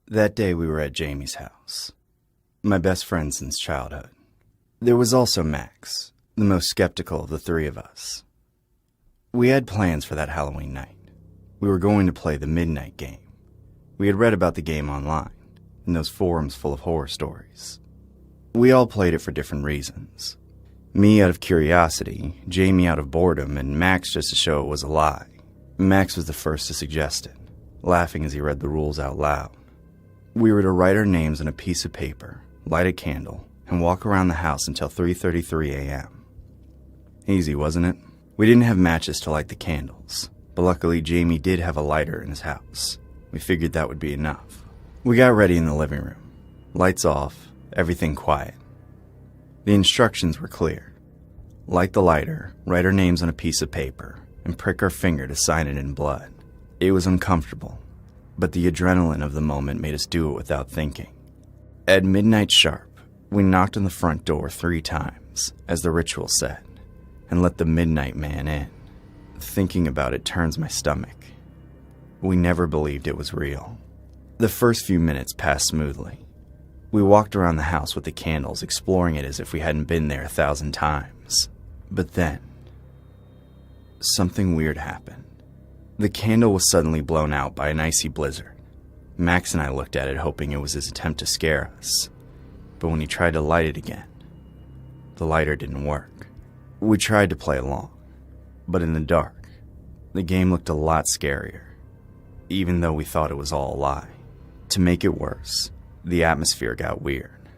That day we were at Jamie's house, my best friend since childhood. There was also Max, the most skeptical of the three of us. We had plans for that Halloween night. We were going to play the midnight game. We had read about the game online, in those forums full of horror stories. We all played it for different reasons. Me out of curiosity, Jamie out of boredom, and Max just to show it was a lie. Max was the first to suggest it, laughing as he read the rules out loud. We were to write our names on a piece of paper, light a candle, and walk around the house until 3:33 a.m. Easy, wasn't it? We didn't have matches to light the candles, but luckily Jamie did have a lighter in his house. We figured that would be enough. We got ready in the living room. Lights off, everything quiet. The instructions were clear. Light the lighter, write our names on a piece of paper, and prick our finger to sign it in blood. It was uncomfortable, but the adrenaline of the moment made us do it without thinking. At midnight sharp, we knocked on the front door 3 times, as the ritual said, and let the midnight man in. Thinking about it turns my stomach. We never believed it was real. The first few minutes passed smoothly. We walked around the house with the candles, exploring it as if we hadn't been there 1,000 times. But then, something weird happened. The candle was suddenly blown out by an icy blizzard. Max and I looked at it, hoping it was his attempt to scare us. But when he tried to light it again, the lighter didn't work. We tried to play along, but in the dark, the game looked a lot scarier, even though we thought it was all a lie. To make it worse, the atmosphere got weird.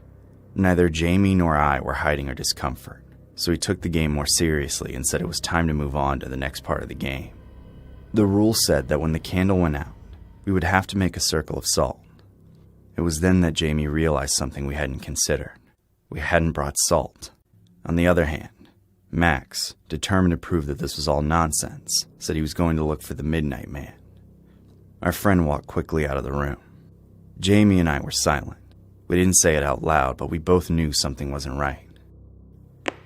Neither Jamie nor I were hiding our discomfort, so we took the game more seriously and said it was time to move on to the next part of the game. The rule said that when the candle went out, we would have to make a circle of salt. It was then that Jamie realized something we hadn't considered. We hadn't brought salt. On the other hand, Max, determined to prove that this was all nonsense, said he was going to look for the midnight man. Our friend walked quickly out of the room. Jamie and I were silent. We didn't say it out loud, but we both knew something wasn't right.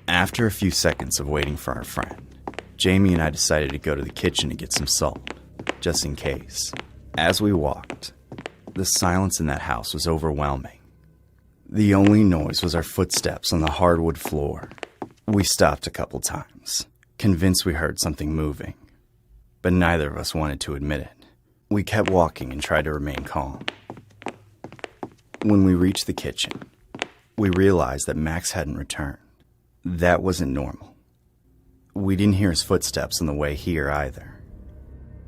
After a few seconds of waiting for our friend, Jamie and I decided to go to the kitchen to get some salt, just in case. As we walked, the silence in that house was overwhelming. The only noise was our footsteps on the hardwood floor. We stopped a couple times, convinced we heard something moving, but neither of us wanted to admit it. We kept walking and tried to remain calm. When we reached the kitchen, we realized that Max hadn't returned. That wasn't normal. We didn't hear his footsteps on the way here either.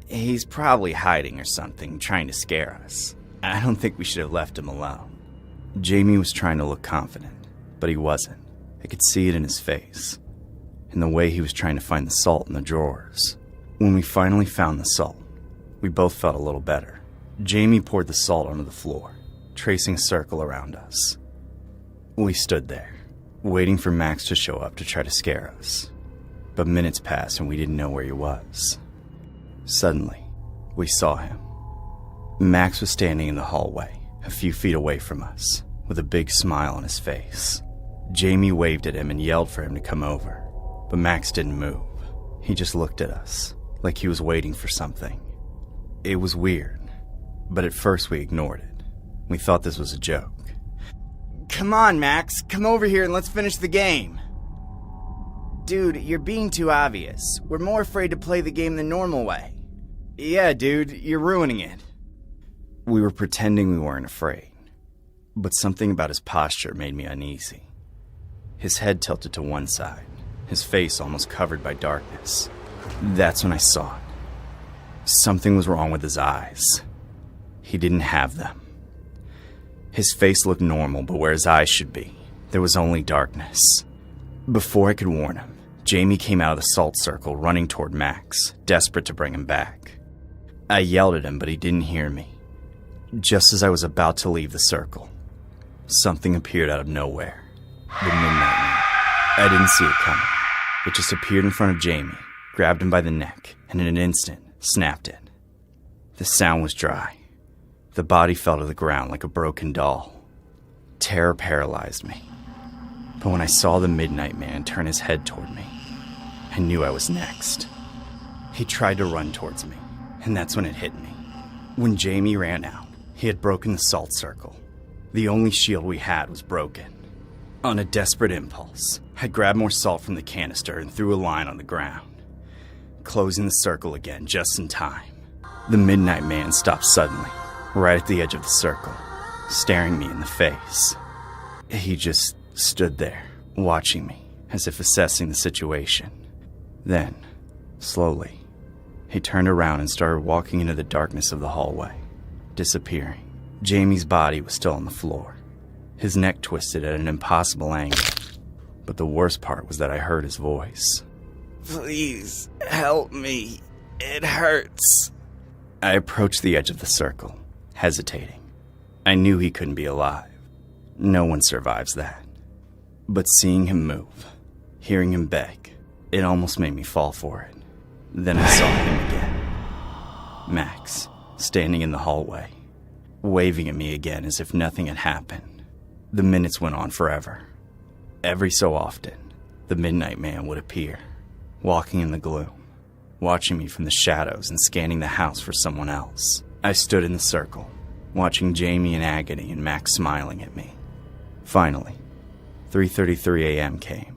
He's probably hiding or something, trying to scare us. I don't think we should have left him alone. Jamie was trying to look confident, but he wasn't. I could see it in his face, in the way he was trying to find the salt in the drawers. When we finally found the salt, we both felt a little better. Jamie poured the salt onto the floor, tracing a circle around us. We stood there, waiting for Max to show up to try to scare us. But minutes passed and we didn't know where he was. Suddenly, we saw him. Max was standing in the hallway, a few feet away from us, with a big smile on his face. Jamie waved at him and yelled for him to come over, but Max didn't move. He just looked at us, like he was waiting for something. It was weird, but at first we ignored it. We thought this was a joke. Come on, Max, come over here and let's finish the game. Dude, you're being too obvious. We're more afraid to play the game the normal way. Yeah, dude, you're ruining it. We were pretending we weren't afraid, but something about his posture made me uneasy. His head tilted to one side, his face almost covered by darkness. That's when I saw it. Something was wrong with his eyes. He didn't have them. His face looked normal, but where his eyes should be, there was only darkness. Before I could warn him, Jamie came out of the salt circle, running toward Max, desperate to bring him back. I yelled at him, but he didn't hear me. Just as I was about to leave the circle, something appeared out of nowhere. The midnight man. I didn't see it coming. It just appeared in front of Jamie, grabbed him by the neck, and in an instant, snapped it. The sound was dry. The body fell to the ground like a broken doll. Terror paralyzed me. But when I saw the midnight man turn his head toward me, I knew I was next. He tried to run towards me, and that's when it hit me. When Jamie ran out, he He had broken the salt circle. The only shield we had was broken. On a desperate impulse, I grabbed more salt from the canister and threw a line on the ground, closing the circle again just in time. The Midnight Man stopped suddenly, right at the edge of the circle, staring me in the face. He just stood there, watching me, as if assessing the situation. Then, slowly, he turned around and started walking into the darkness of the hallway, disappearing. Jamie's body was still on the floor, his neck twisted at an impossible angle. But the worst part was that I heard his voice. "Please, help me. It hurts." I approached the edge of the circle, hesitating. I knew he couldn't be alive. No one survives that. But seeing him move, hearing him beg, it almost made me fall for it. Then I saw him again. Max, standing in the hallway, waving at me again as if nothing had happened. The minutes went on forever. Every so often, the Midnight Man would appear, walking in the gloom, watching me from the shadows and scanning the house for someone else. I stood in the circle, watching Jamie in agony and Max smiling at me. Finally, 3:33 a.m. came.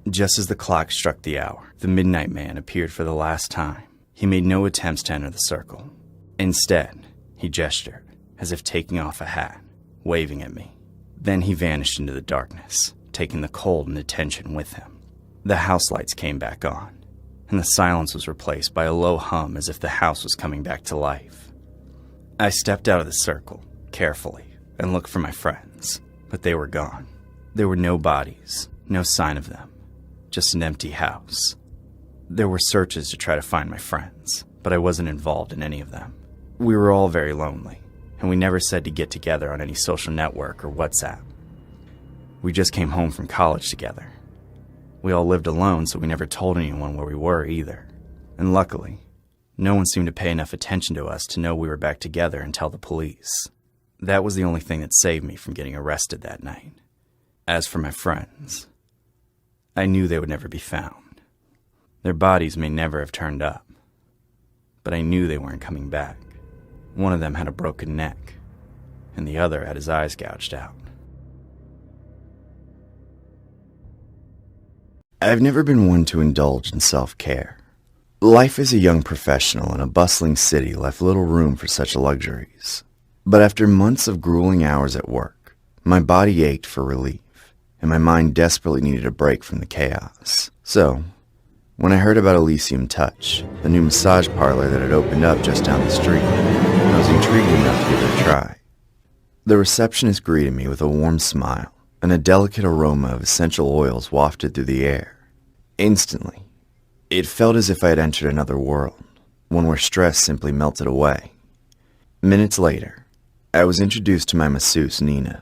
Just as the clock struck the hour, the Midnight Man appeared for the last time. He made no attempts to enter the circle. Instead, he gestured, as if taking off a hat, waving at me. Then he vanished into the darkness, taking the cold and the tension with him. The house lights came back on, and the silence was replaced by a low hum as if the house was coming back to life. I stepped out of the circle, carefully, and looked for my friends, but they were gone. There were no bodies, no sign of them, just an empty house. There were searches to try to find my friends, but I wasn't involved in any of them. We were all very lonely, and we never said to get together on any social network or WhatsApp. We just came home from college together. We all lived alone, so we never told anyone where we were either. And luckily, no one seemed to pay enough attention to us to know we were back together and tell the police. That was the only thing that saved me from getting arrested that night. As for my friends, I knew they would never be found. Their bodies may never have turned up, but I knew they weren't coming back. One of them had a broken neck, and the other had his eyes gouged out. I've never been one to indulge in self-care. Life as a young professional in a bustling city left little room for such luxuries. But after months of grueling hours at work, my body ached for relief, and my mind desperately needed a break from the chaos. So, when I heard about Elysium Touch, the new massage parlor that had opened up just down the street, I was intrigued enough to give it a try. The receptionist greeted me with a warm smile, and a delicate aroma of essential oils wafted through the air. Instantly, it felt as if I had entered another world, one where stress simply melted away. Minutes later, I was introduced to my masseuse, Nina.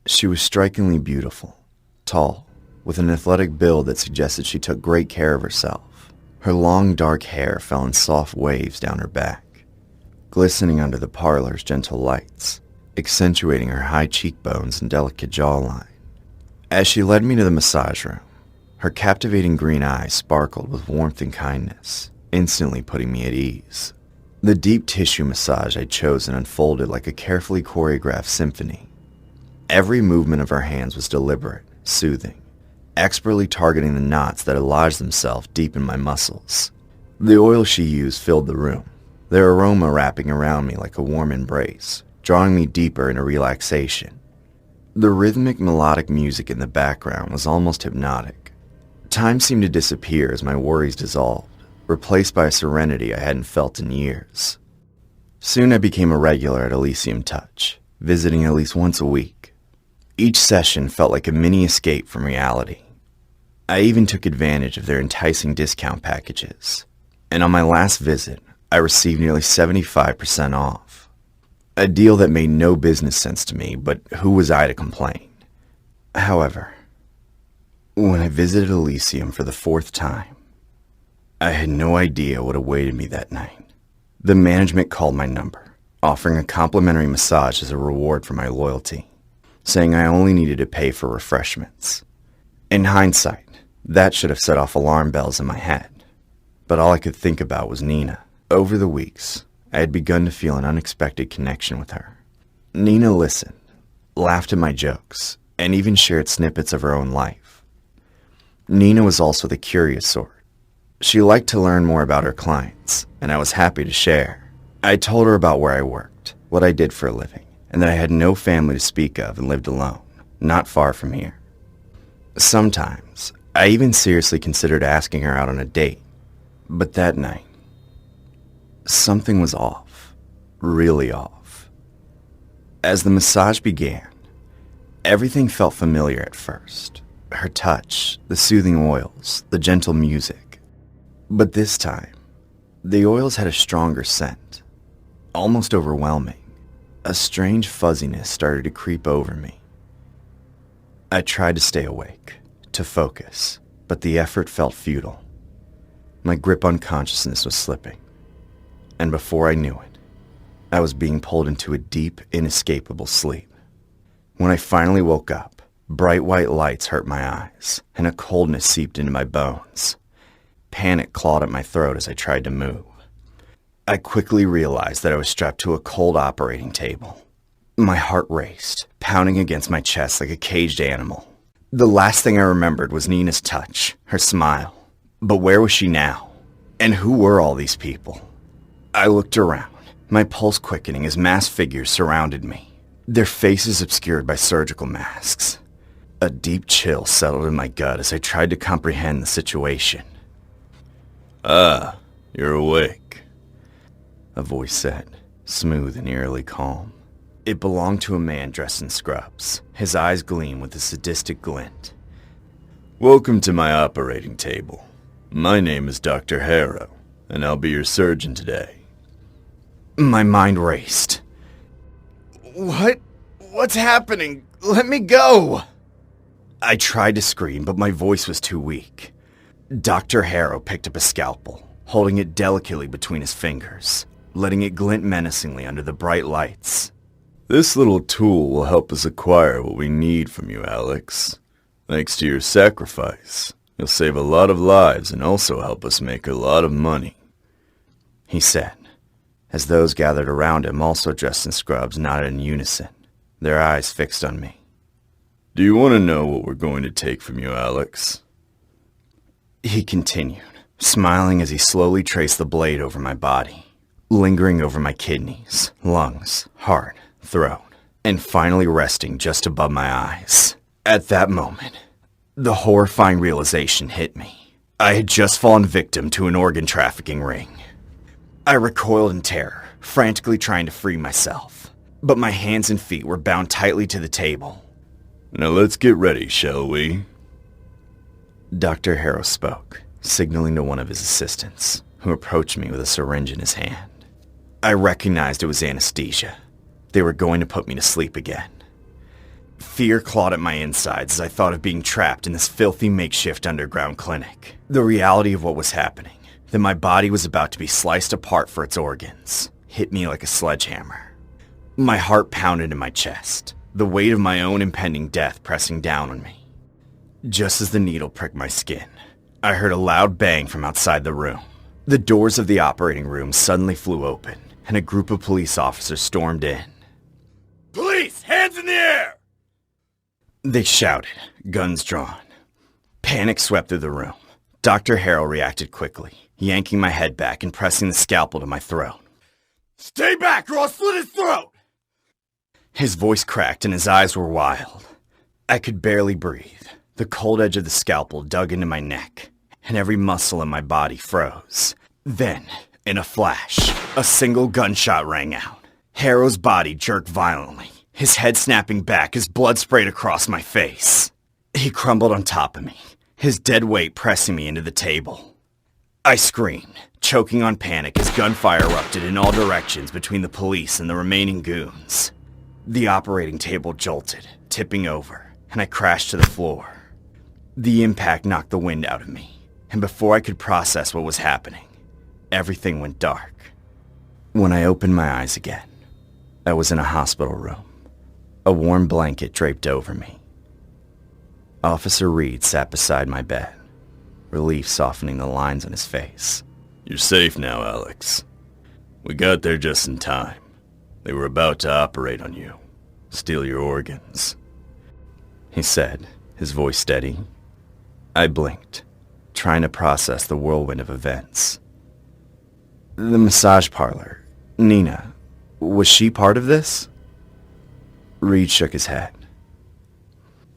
She was strikingly beautiful, tall, with an athletic build that suggested she took great care of herself. Her long dark hair fell in soft waves down her back, glistening under the parlor's gentle lights, accentuating her high cheekbones and delicate jawline. As she led me to the massage room, her captivating green eyes sparkled with warmth and kindness, instantly putting me at ease. The deep tissue massage I'd chosen unfolded like a carefully choreographed symphony. Every movement of her hands was deliberate, soothing, expertly targeting the knots that had lodged themselves deep in my muscles. The oil she used filled the room, their aroma wrapping around me like a warm embrace, drawing me deeper into relaxation. The rhythmic, melodic music in the background was almost hypnotic. Time seemed to disappear as my worries dissolved, replaced by a serenity I hadn't felt in years. Soon I became a regular at Elysium Touch, visiting at least once a week. Each session felt like a mini escape from reality. I even took advantage of their enticing discount packages, and on my last visit, I received nearly 75% off. A deal that made no business sense to me, but who was I to complain? However, when I visited Elysium for the 4th time, I had no idea what awaited me that night. The management called my number, offering a complimentary massage as a reward for my loyalty, saying I only needed to pay for refreshments. In hindsight, that should have set off alarm bells in my head, but all I could think about was Nina. Over the weeks, I had begun to feel an unexpected connection with her. Nina listened, laughed at my jokes, and even shared snippets of her own life. Nina was also the curious sort. She liked to learn more about her clients, and I was happy to share. I told her about where I worked, what I did for a living, and that I had no family to speak of and lived alone, not far from here. Sometimes, I even seriously considered asking her out on a date, but that night, something was off, really off. As the massage began, everything felt familiar at first. Her touch, the soothing oils, the gentle music. But this time, the oils had a stronger scent, almost overwhelming. A strange fuzziness started to creep over me. I tried to stay awake, to focus, but the effort felt futile. My grip on consciousness was slipping, and before I knew it, I was being pulled into a deep, inescapable sleep. When I finally woke up, bright white lights hurt my eyes, and a coldness seeped into my bones. Panic clawed at my throat as I tried to move. I quickly realized that I was strapped to a cold operating table. My heart raced, pounding against my chest like a caged animal. The last thing I remembered was Nina's touch, her smile. But where was she now? And who were all these people? I looked around, my pulse quickening as masked figures surrounded me, their faces obscured by surgical masks. A deep chill settled in my gut as I tried to comprehend the situation. "Ah, you're awake," a voice said, smooth and eerily calm. It belonged to a man dressed in scrubs. His eyes gleamed with a sadistic glint. "Welcome to my operating table. My name is Dr. Harrow, and I'll be your surgeon today." My mind raced. What's happening? Let me go! I tried to scream, but my voice was too weak. Dr. Harrow picked up a scalpel, holding it delicately between his fingers, letting it glint menacingly under the bright lights. "This little tool will help us acquire what we need from you, Alex. Thanks to your sacrifice, you'll save a lot of lives and also help us make a lot of money," he said, as those gathered around him, also dressed in scrubs, nodded in unison, their eyes fixed on me. "Do you want to know what we're going to take from you, Alex?" He continued, smiling as he slowly traced the blade over my body, lingering over my kidneys, lungs, heart, throat, and finally resting just above my eyes. At that moment, the horrifying realization hit me. I had just fallen victim to an organ trafficking ring. I recoiled in terror, frantically trying to free myself, but my hands and feet were bound tightly to the table. "Now let's get ready, shall we?" Dr. Harrow spoke, signaling to one of his assistants, who approached me with a syringe in his hand. I recognized it was anesthesia. They were going to put me to sleep again. Fear clawed at my insides as I thought of being trapped in this filthy makeshift underground clinic. The reality of what was happening, that my body was about to be sliced apart for its organs, hit me like a sledgehammer. My heart pounded in my chest, the weight of my own impending death pressing down on me. Just as the needle pricked my skin, I heard a loud bang from outside the room. The doors of the operating room suddenly flew open, and a group of police officers stormed in. "Police, hands in the air!" They shouted, guns drawn. Panic swept through the room. Dr. Harrow reacted quickly, yanking my head back and pressing the scalpel to my throat. "Stay back or I'll slit his throat!" His voice cracked and his eyes were wild. I could barely breathe. The cold edge of the scalpel dug into my neck, and every muscle in my body froze. Then, in a flash, a single gunshot rang out. Harrow's body jerked violently, his head snapping back as blood sprayed across my face. He crumbled on top of me, his dead weight pressing me into the table. I screamed, choking on panic as gunfire erupted in all directions between the police and the remaining goons. The operating table jolted, tipping over, and I crashed to the floor. The impact knocked the wind out of me, and before I could process what was happening, everything went dark. When I opened my eyes again, I was in a hospital room, a warm blanket draped over me. Officer Reed sat beside my bed, relief softening the lines on his face. "You're safe now, Alex. We got there just in time. They were about to operate on you." steal your organs," he said, his voice steady. I blinked, trying to process the whirlwind of events. The massage parlor, Nina, was she part of this? Reed shook his head.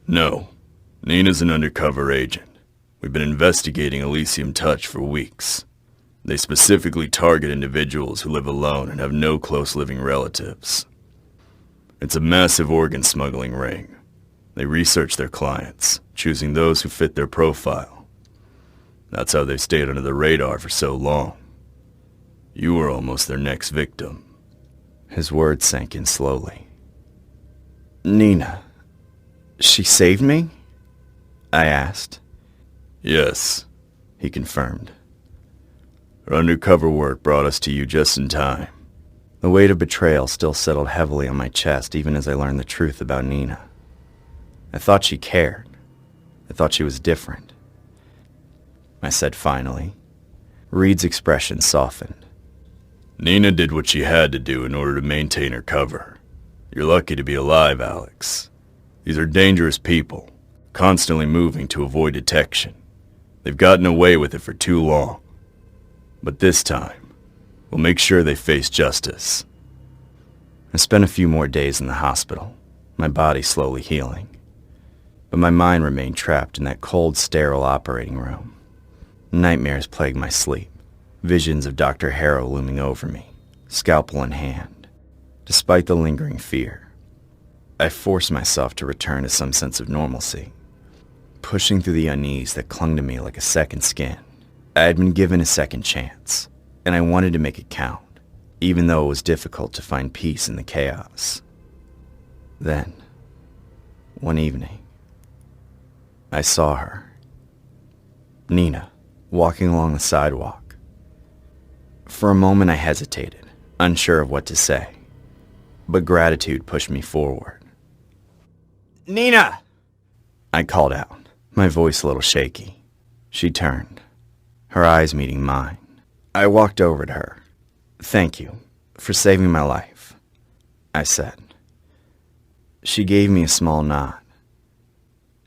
"No, Nina's an undercover agent. We've been investigating Elysium Touch for weeks. They specifically target individuals who live alone and have no close living relatives. It's a massive organ smuggling ring. They research their clients, choosing those who fit their profile. That's how they've stayed under the radar for so long. You were almost their next victim." His words sank in slowly. Nina, she saved me? I asked. "Yes," he confirmed. "Her undercover work brought us to you just in time." The weight of betrayal still settled heavily on my chest even as I learned the truth about Nina. I thought she cared. I thought she was different. I said finally. Reed's expression softened. "Nina did what she had to do in order to maintain her cover. You're lucky to be alive, Alex. These are dangerous people, constantly moving to avoid detection. They've gotten away with it for too long. But this time, we'll make sure they face justice." I spent a few more days in the hospital, my body slowly healing. But my mind remained trapped in that cold, sterile operating room. Nightmares plagued my sleep, visions of Dr. Harrow looming over me, scalpel in hand. Despite the lingering fear, I forced myself to return to some sense of normalcy, pushing through the unease that clung to me like a second skin. I had been given a second chance, and I wanted to make it count, even though it was difficult to find peace in the chaos. Then, one evening, I saw her. Nina, walking along the sidewalk. For a moment I hesitated, unsure of what to say, but gratitude pushed me forward. "Nina!" I called out, my voice a little shaky. She turned, her eyes meeting mine. I walked over to her. "Thank you for saving my life," I said. She gave me a small nod.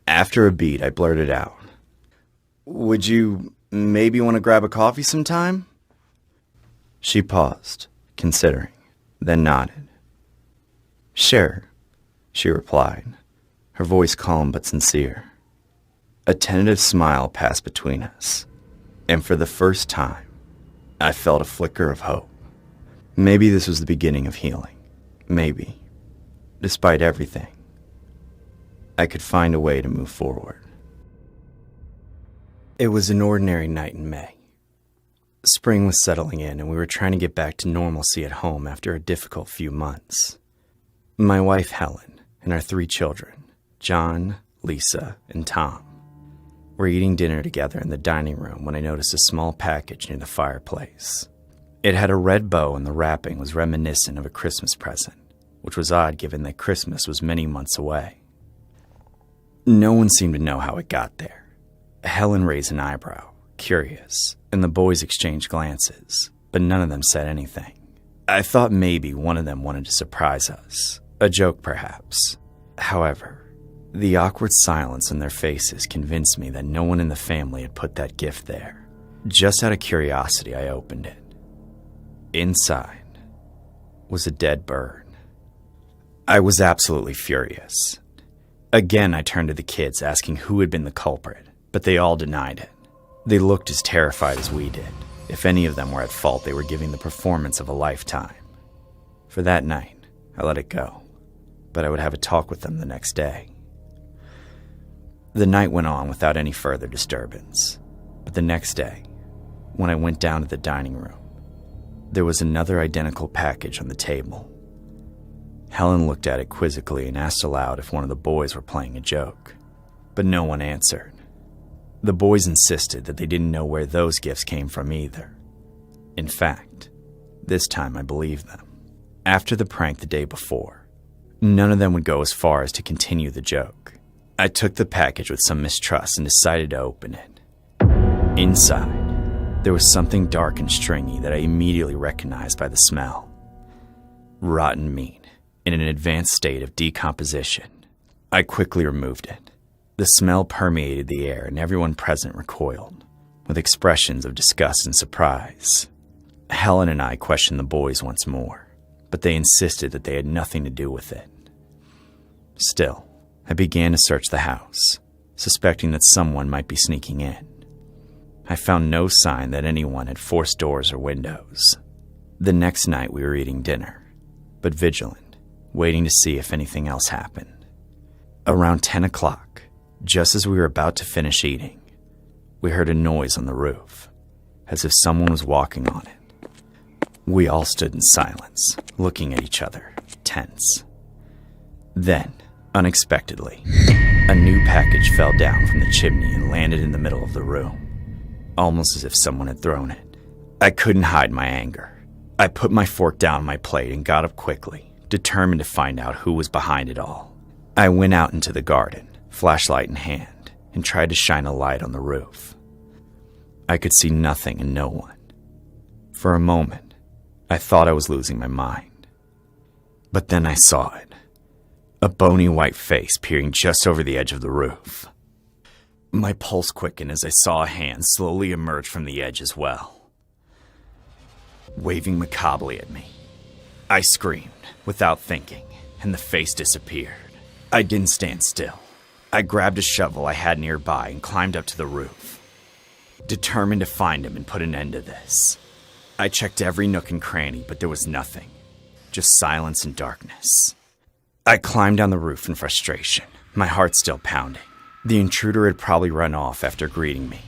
After a beat, I blurted out, "Would you maybe want to grab a coffee sometime?" She paused, considering, then nodded. "Sure," she replied, her voice calm but sincere. A tentative smile passed between us, and for the first time, I felt a flicker of hope. Maybe this was the beginning of healing. Maybe, despite everything, I could find a way to move forward. It was an ordinary night in May. Spring was settling in, and we were trying to get back to normalcy at home after a difficult few months. My wife, Helen, and our 3 children, John, Lisa, and Tom, were eating dinner together in the dining room when I noticed a small package near the fireplace. It had a red bow, and the wrapping was reminiscent of a Christmas present, which was odd given that Christmas was many months away. No one seemed to know how it got there. Helen raised an eyebrow, curious, and the boys exchanged glances, but none of them said anything. I thought maybe one of them wanted to surprise us, a joke perhaps. However, the awkward silence in their faces convinced me that no one in the family had put that gift there. Just out of curiosity, I opened it. Inside was a dead bird. I was absolutely furious. Again, I turned to the kids, asking who had been the culprit, but they all denied it. They looked as terrified as we did. If any of them were at fault, they were giving the performance of a lifetime. For that night, I let it go, but I would have a talk with them the next day. The night went on without any further disturbance, but the next day, when I went down to the dining room, there was another identical package on the table. Helen looked at it quizzically and asked aloud if one of the boys were playing a joke, but no one answered. The boys insisted that they didn't know where those gifts came from either. In fact, this time I believed them. After the prank the day before, none of them would go as far as to continue the joke. I took the package with some mistrust and decided to open it. Inside, there was something dark and stringy that I immediately recognized by the smell. Rotten meat, in an advanced state of decomposition. I quickly removed it. The smell permeated the air and everyone present recoiled, with expressions of disgust and surprise. Helen and I questioned the boys once more, but they insisted that they had nothing to do with it. Still, I began to search the house, suspecting that someone might be sneaking in. I found no sign that anyone had forced doors or windows. The next night we were eating dinner, but vigilant, waiting to see if anything else happened. Around 10 o'clock, just as we were about to finish eating, we heard a noise on the roof, as if someone was walking on it. We all stood in silence, looking at each other, tense. Then, unexpectedly, a new package fell down from the chimney and landed in the middle of the room, almost as if someone had thrown it. I couldn't hide my anger. I put my fork down on my plate and got up quickly, determined to find out who was behind it all. I went out into the garden, flashlight in hand, and tried to shine a light on the roof. I could see nothing and no one. For a moment, I thought I was losing my mind. But then I saw it. A bony white face peering just over the edge of the roof. My pulse quickened as I saw a hand slowly emerge from the edge as well, waving macabrely at me. I screamed, without thinking, and the face disappeared. I didn't stand still. I grabbed a shovel I had nearby and climbed up to the roof, determined to find him and put an end to this. I checked every nook and cranny, but there was nothing, just silence and darkness. I climbed down the roof in frustration, my heart still pounding. The intruder had probably run off after greeting me.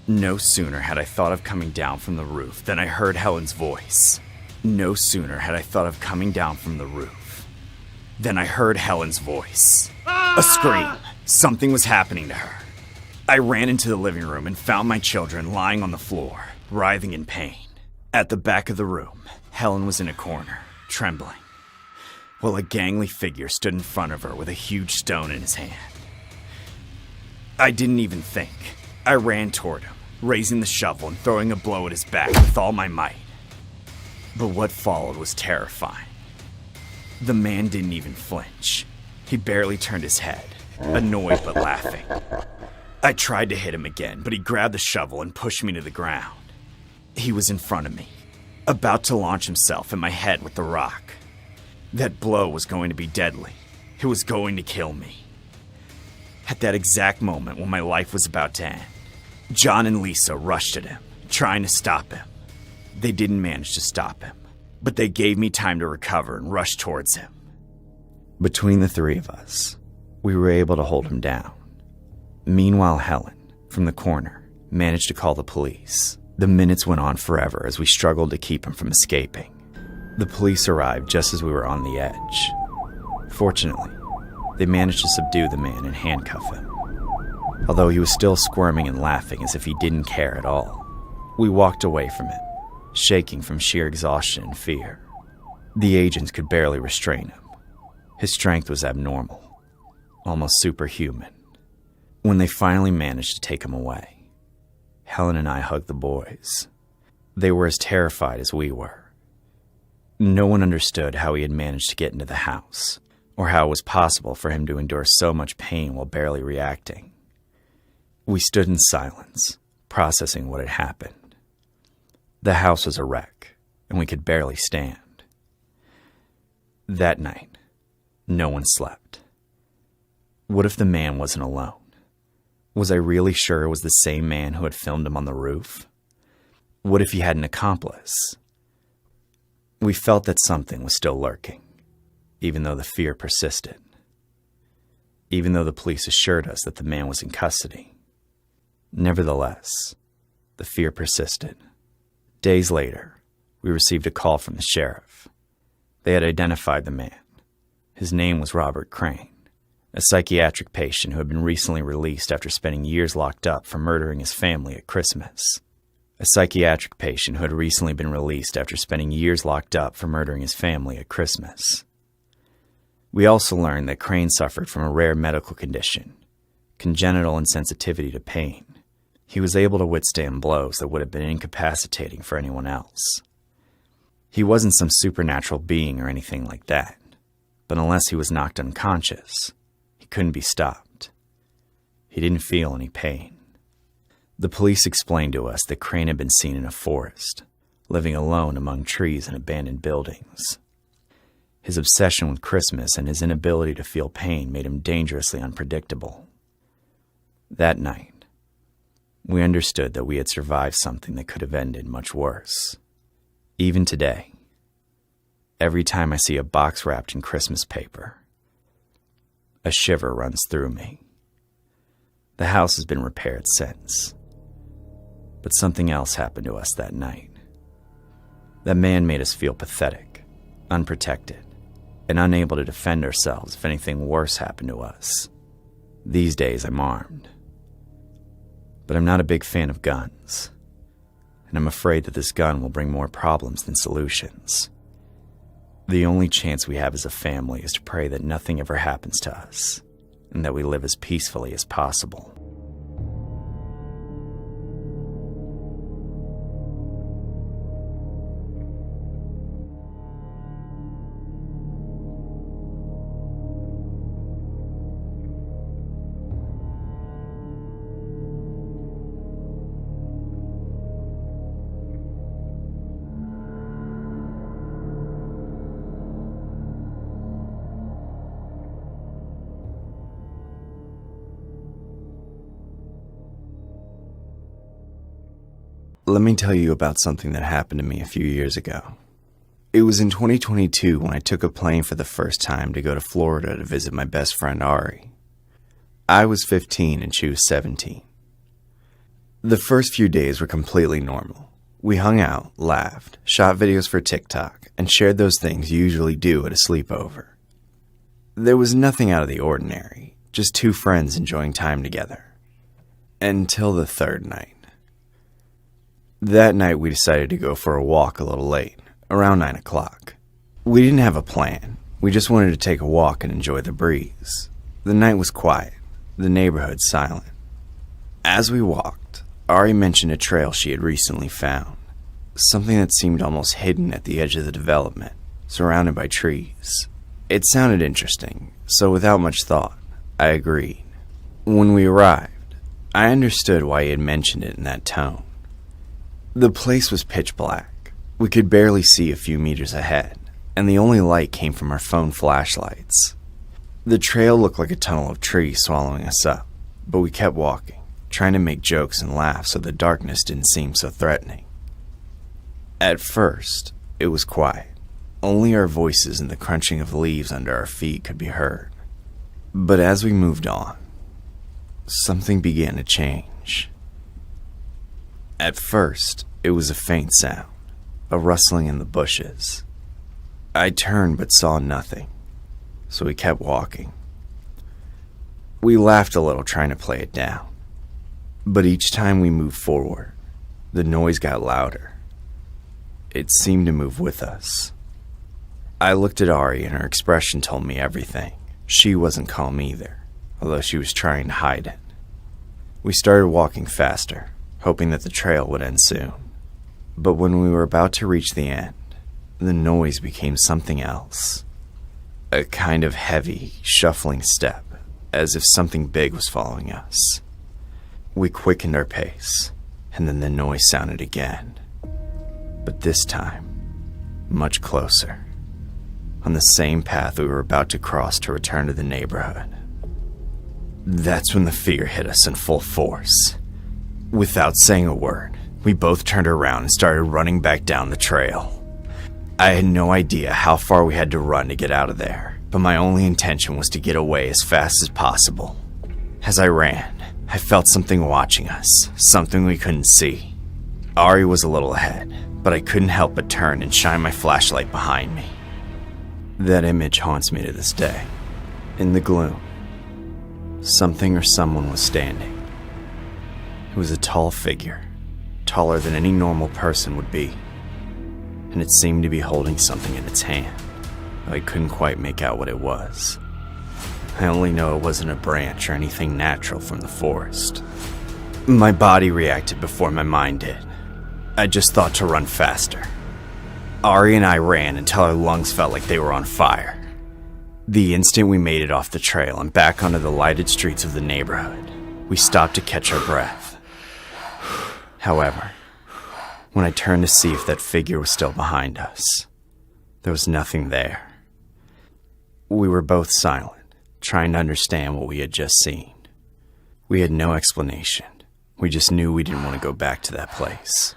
No sooner had I thought of coming down from the roof than I heard Helen's voice. No sooner had I thought of coming down from the roof than I heard Helen's voice. A scream. Something was happening to her. I ran into the living room and found my children lying on the floor, writhing in pain. At the back of the room, Helen was in a corner, trembling, while a gangly figure stood in front of her with a huge stone in his hand. I didn't even think. I ran toward him, raising the shovel and throwing a blow at his back with all my might. But what followed was terrifying. The man didn't even flinch. He barely turned his head, annoyed but laughing. I tried to hit him again, but he grabbed the shovel and pushed me to the ground. He was in front of me, about to launch himself at my head with the rock. That blow was going to be deadly. It was going to kill me. At that exact moment when my life was about to end, John and Lisa rushed at him, trying to stop him. They didn't manage to stop him, but they gave me time to recover and rush towards him. Between the three of us, we were able to hold him down. Meanwhile, Helen, from the corner, managed to call the police. The minutes went on forever as we struggled to keep him from escaping. The police arrived just as we were on the edge. Fortunately, they managed to subdue the man and handcuff him, although he was still squirming and laughing as if he didn't care at all. We walked away from him, shaking from sheer exhaustion and fear. The agents could barely restrain him. His strength was abnormal, almost superhuman. When they finally managed to take him away, Helen and I hugged the boys. They were as terrified as we were. No one understood how he had managed to get into the house, or how it was possible for him to endure so much pain while barely reacting. We stood in silence, processing what had happened. The house was a wreck, and we could barely stand. That night, no one slept. What if the man wasn't alone? Was I really sure it was the same man who had filmed him on the roof? What if he had an accomplice? We felt that something was still lurking, even though the fear persisted. Even though the police assured us that the man was in custody. Nevertheless, the fear persisted. Days later, we received a call from the sheriff. They had identified the man. His name was Robert Crane, a psychiatric patient who had been recently released after spending years locked up for murdering his family at Christmas. A psychiatric patient who had recently been released after spending years locked up for murdering his family at Christmas. We also learned that Crane suffered from a rare medical condition, congenital insensitivity to pain. He was able to withstand blows that would have been incapacitating for anyone else. He wasn't some supernatural being or anything like that. but unless he was knocked unconscious, he couldn't be stopped. He didn't feel any pain. The police explained to us that Crane had been seen in a forest, living alone among trees and abandoned buildings. His obsession with Christmas and his inability to feel pain made him dangerously unpredictable. That night, we understood that we had survived something that could have ended much worse. Even today, every time I see a box wrapped in Christmas paper, a shiver runs through me. The house has been repaired since, but something else happened to us that night. That man made us feel pathetic, unprotected, and unable to defend ourselves if anything worse happened to us. These days I'm armed, but I'm not a big fan of guns, and I'm afraid that this gun will bring more problems than solutions. The only chance we have as a family is to pray that nothing ever happens to us, and that we live as peacefully as possible. Let me tell you about something that happened to me a few years ago. It was in 2022 when I took a plane for the first time to go to Florida to visit my best friend Ari. I was 15 and she was 17. The first few days were completely normal. We hung out, laughed, shot videos for TikTok, and shared those things you usually do at a sleepover. There was nothing out of the ordinary, just two friends enjoying time together. Until the third night. That night we decided to go for a walk a little late, around 9 o'clock. We didn't have a plan. We just wanted to take a walk and enjoy the breeze. The night was quiet, the neighborhood silent. As we walked, Ari mentioned a trail she had recently found, something that seemed almost hidden at the edge of the development, surrounded by trees. It sounded interesting, so without much thought, I agreed. When we arrived, I understood why he had mentioned it in that tone. The place was pitch black. We could barely see a few meters ahead, and the only light came from our phone flashlights. The trail looked like a tunnel of trees swallowing us up, but we kept walking, trying to make jokes and laugh so the darkness didn't seem so threatening. At first, it was quiet. Only our voices and the crunching of leaves under our feet could be heard. But as we moved on, something began to change. At first, it was a faint sound, a rustling in the bushes. I turned but saw nothing, so we kept walking. We laughed a little trying to play it down, but each time we moved forward, the noise got louder. It seemed to move with us. I looked at Ari and her expression told me everything. She wasn't calm either, although she was trying to hide it. We started walking faster, hoping that the trail would end soon. But when we were about to reach the end, the noise became something else. A kind of heavy, shuffling step, as if something big was following us. We quickened our pace, and then the noise sounded again. But this time, much closer, on the same path we were about to cross to return to the neighborhood. That's when the fear hit us in full force. Without saying a word, we both turned around and started running back down the trail. I had no idea how far we had to run to get out of there, but my only intention was to get away as fast as possible. As I ran, I felt something watching us, something we couldn't see. Ari was a little ahead, but I couldn't help but turn and shine my flashlight behind me. That image haunts me to this day. In the gloom, something or someone was standing. It was a tall figure, taller than any normal person would be, and it seemed to be holding something in its hand, though I couldn't quite make out what it was. I only know it wasn't a branch or anything natural from the forest. My body reacted before my mind did. I just thought to run faster. Ari and I ran until our lungs felt like they were on fire. The instant we made it off the trail and back onto the lighted streets of the neighborhood, we stopped to catch our breath. However, when I turned to see if that figure was still behind us, there was nothing there. We were both silent, trying to understand what we had just seen. We had no explanation. We just knew we didn't want to go back to that place.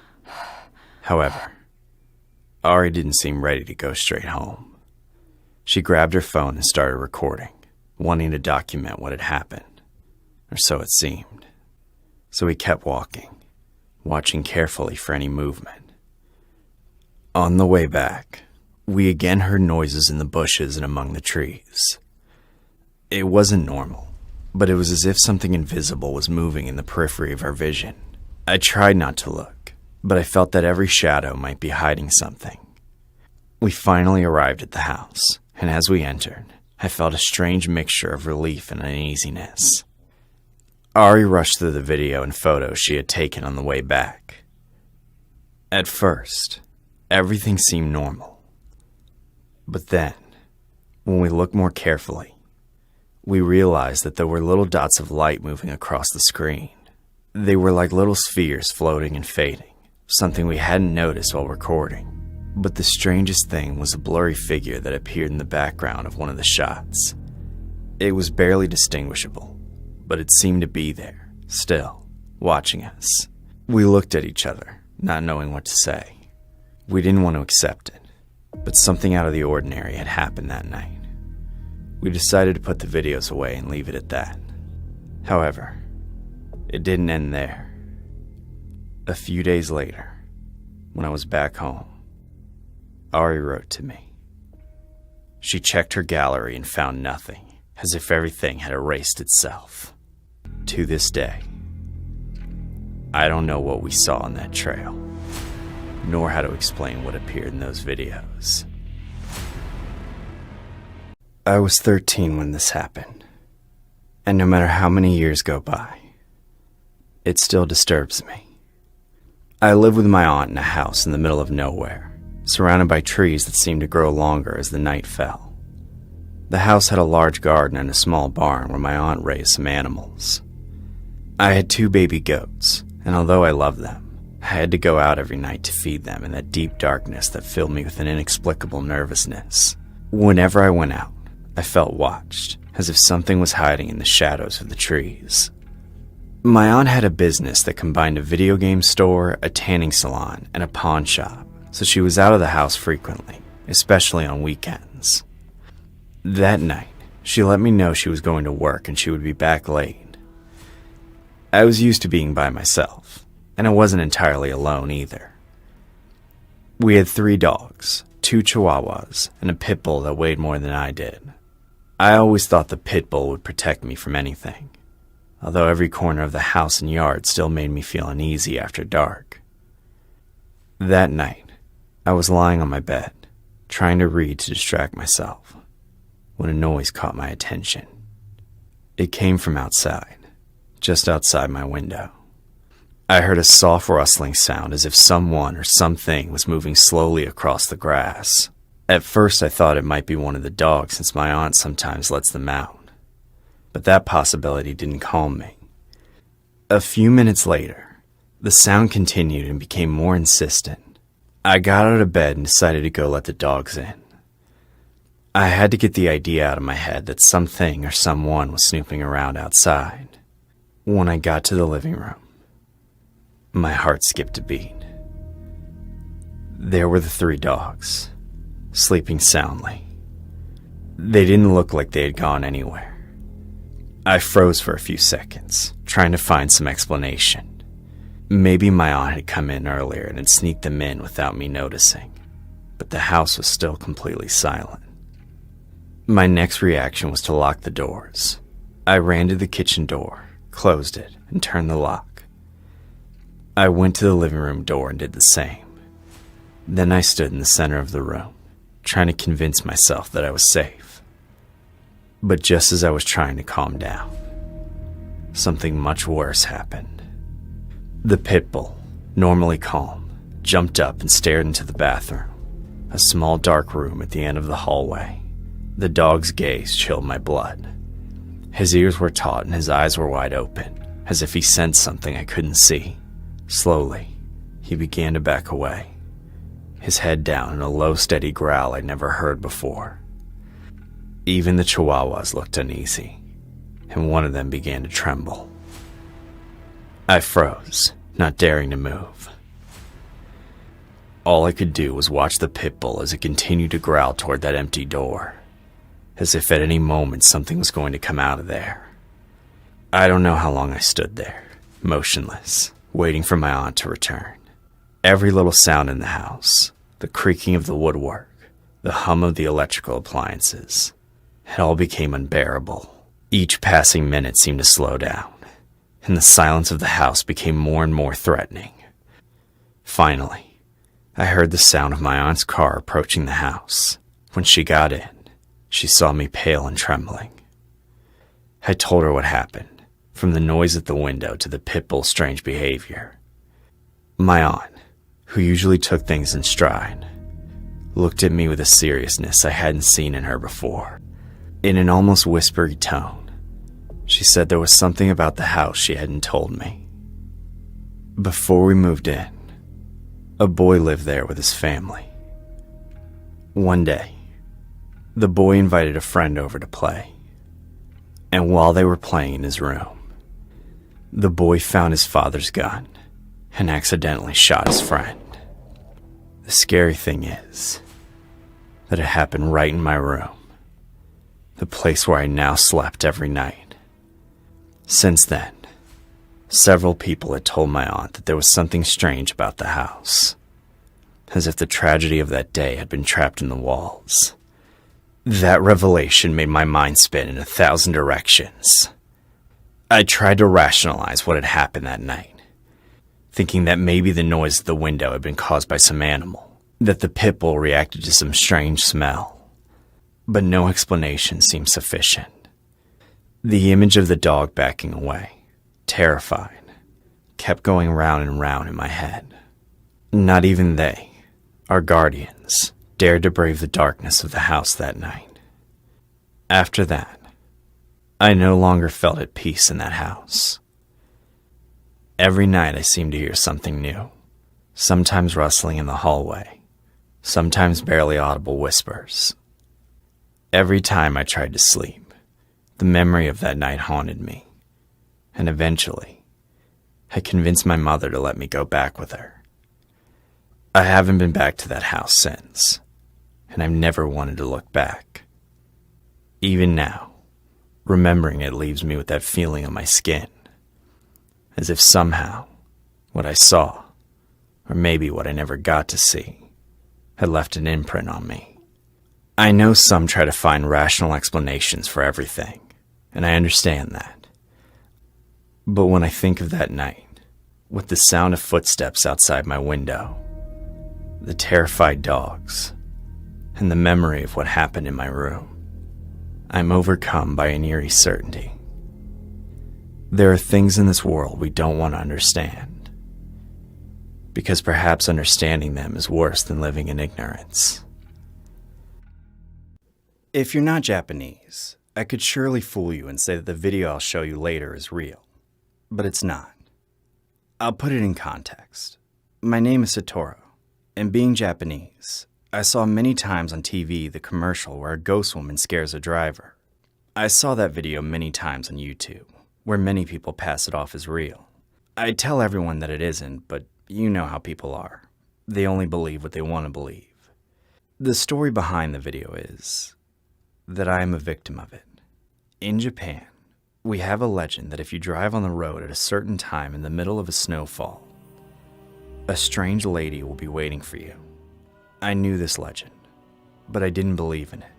However, Ari didn't seem ready to go straight home. She grabbed her phone and started recording, wanting to document what had happened, or so it seemed. So we kept walking, watching carefully for any movement. On the way back, we again heard noises in the bushes and among the trees. It wasn't normal, but it was as if something invisible was moving in the periphery of our vision. I tried not to look, but I felt that every shadow might be hiding something. We finally arrived at the house, and as we entered, I felt a strange mixture of relief and uneasiness. Ari rushed through the video and photos she had taken on the way back. At first, everything seemed normal. But then, when we looked more carefully, we realized that there were little dots of light moving across the screen. They were like little spheres floating and fading, something we hadn't noticed while recording. But the strangest thing was a blurry figure that appeared in the background of one of the shots. It was barely distinguishable, but it seemed to be there, still, watching us. We looked at each other, not knowing what to say. We didn't want to accept it, but something out of the ordinary had happened that night. We decided to put the videos away and leave it at that. However, it didn't end there. A few days later, when I was back home, Ari wrote to me. She checked her gallery and found nothing, as if everything had erased itself. To this day, I don't know what we saw on that trail, nor how to explain what appeared in those videos. I was 13 when this happened, and no matter how many years go by, it still disturbs me. I lived with my aunt in a house in the middle of nowhere, surrounded by trees that seemed to grow longer as the night fell. The house had a large garden and a small barn where my aunt raised some animals. I had 2 baby goats, and although I loved them, I had to go out every night to feed them in that deep darkness that filled me with an inexplicable nervousness. Whenever I went out, I felt watched, as if something was hiding in the shadows of the trees. My aunt had a business that combined a video game store, a tanning salon, and a pawn shop, so she was out of the house frequently, especially on weekends. That night, she let me know she was going to work and she would be back late. I was used to being by myself, and I wasn't entirely alone either. We had 3 dogs, 2 chihuahuas, and a pit bull that weighed more than I did. I always thought the pit bull would protect me from anything, although every corner of the house and yard still made me feel uneasy after dark. That night, I was lying on my bed, trying to read to distract myself, when a noise caught my attention. It came from outside, just outside my window. I heard a soft rustling sound as if someone or something was moving slowly across the grass. At first I thought it might be one of the dogs since my aunt sometimes lets them out, but that possibility didn't calm me. A few minutes later, the sound continued and became more insistent. I got out of bed and decided to go let the dogs in. I had to get the idea out of my head that something or someone was snooping around outside. When I got to the living room, my heart skipped a beat. There were the 3 dogs, sleeping soundly. They didn't look like they had gone anywhere. I froze for a few seconds, trying to find some explanation. Maybe my aunt had come in earlier and had sneaked them in without me noticing, but the house was still completely silent. My next reaction was to lock the doors. I ran to the kitchen door, closed it, and turned the lock. I went to the living room door and did the same. Then I stood in the center of the room, trying to convince myself that I was safe. But just as I was trying to calm down, something much worse happened. The pit bull, normally calm, jumped up and stared into the bathroom, a small dark room at the end of the hallway. The dog's gaze chilled my blood. His ears were taut and his eyes were wide open, as if he sensed something I couldn't see. Slowly, he began to back away, his head down in a low, steady growl I'd never heard before. Even the chihuahuas looked uneasy, and one of them began to tremble. I froze, not daring to move. All I could do was watch the pit bull as it continued to growl toward that empty door, as if at any moment something was going to come out of there. I don't know how long I stood there, motionless, waiting for my aunt to return. Every little sound in the house, the creaking of the woodwork, the hum of the electrical appliances, it all became unbearable. Each passing minute seemed to slow down, and the silence of the house became more and more threatening. Finally, I heard the sound of my aunt's car approaching the house. When she got in, she saw me pale and trembling. I told her what happened, from the noise at the window to the pit bull's strange behavior. My aunt, who usually took things in stride, looked at me with a seriousness I hadn't seen in her before. In an almost whispery tone, she said there was something about the house she hadn't told me. Before we moved in, a boy lived there with his family. One day, the boy invited a friend over to play, and while they were playing in his room, the boy found his father's gun and accidentally shot his friend. The scary thing is that it happened right in my room, the place where I now slept every night. Since then, several people had told my aunt that there was something strange about the house, as if the tragedy of that day had been trapped in the walls. That revelation made my mind spin in 1,000 directions. I tried to rationalize what had happened that night, thinking that maybe the noise at the window had been caused by some animal, that the pit bull reacted to some strange smell. But no explanation seemed sufficient. The image of the dog backing away, terrified, kept going round and round in my head. Not even they, our guardians, dared to brave the darkness of the house that night. After that, I no longer felt at peace in that house. Every night I seemed to hear something new, sometimes rustling in the hallway, sometimes barely audible whispers. Every time I tried to sleep, the memory of that night haunted me, and eventually, I convinced my mother to let me go back with her. I haven't been back to that house since, and I've never wanted to look back. Even now, remembering it leaves me with that feeling on my skin, as if somehow what I saw, or maybe what I never got to see, had left an imprint on me. I know some try to find rational explanations for everything, and I understand that. But when I think of that night, with the sound of footsteps outside my window, the terrified dogs, and the memory of what happened in my room, I'm overcome by an eerie certainty. There are things in this world we don't want to understand, because perhaps understanding them is worse than living in ignorance. If you're not Japanese, I could surely fool you and say that the video I'll show you later is real, but it's not. I'll put it in context. My name is Satoru, and being Japanese, I saw many times on TV the commercial where a ghost woman scares a driver. I saw that video many times on YouTube, where many people pass it off as real. I tell everyone that it isn't, but you know how people are. They only believe what they want to believe. The story behind the video is that I am a victim of it. In Japan, we have a legend that if you drive on the road at a certain time in the middle of a snowfall, a strange lady will be waiting for you. I knew this legend, but I didn't believe in it,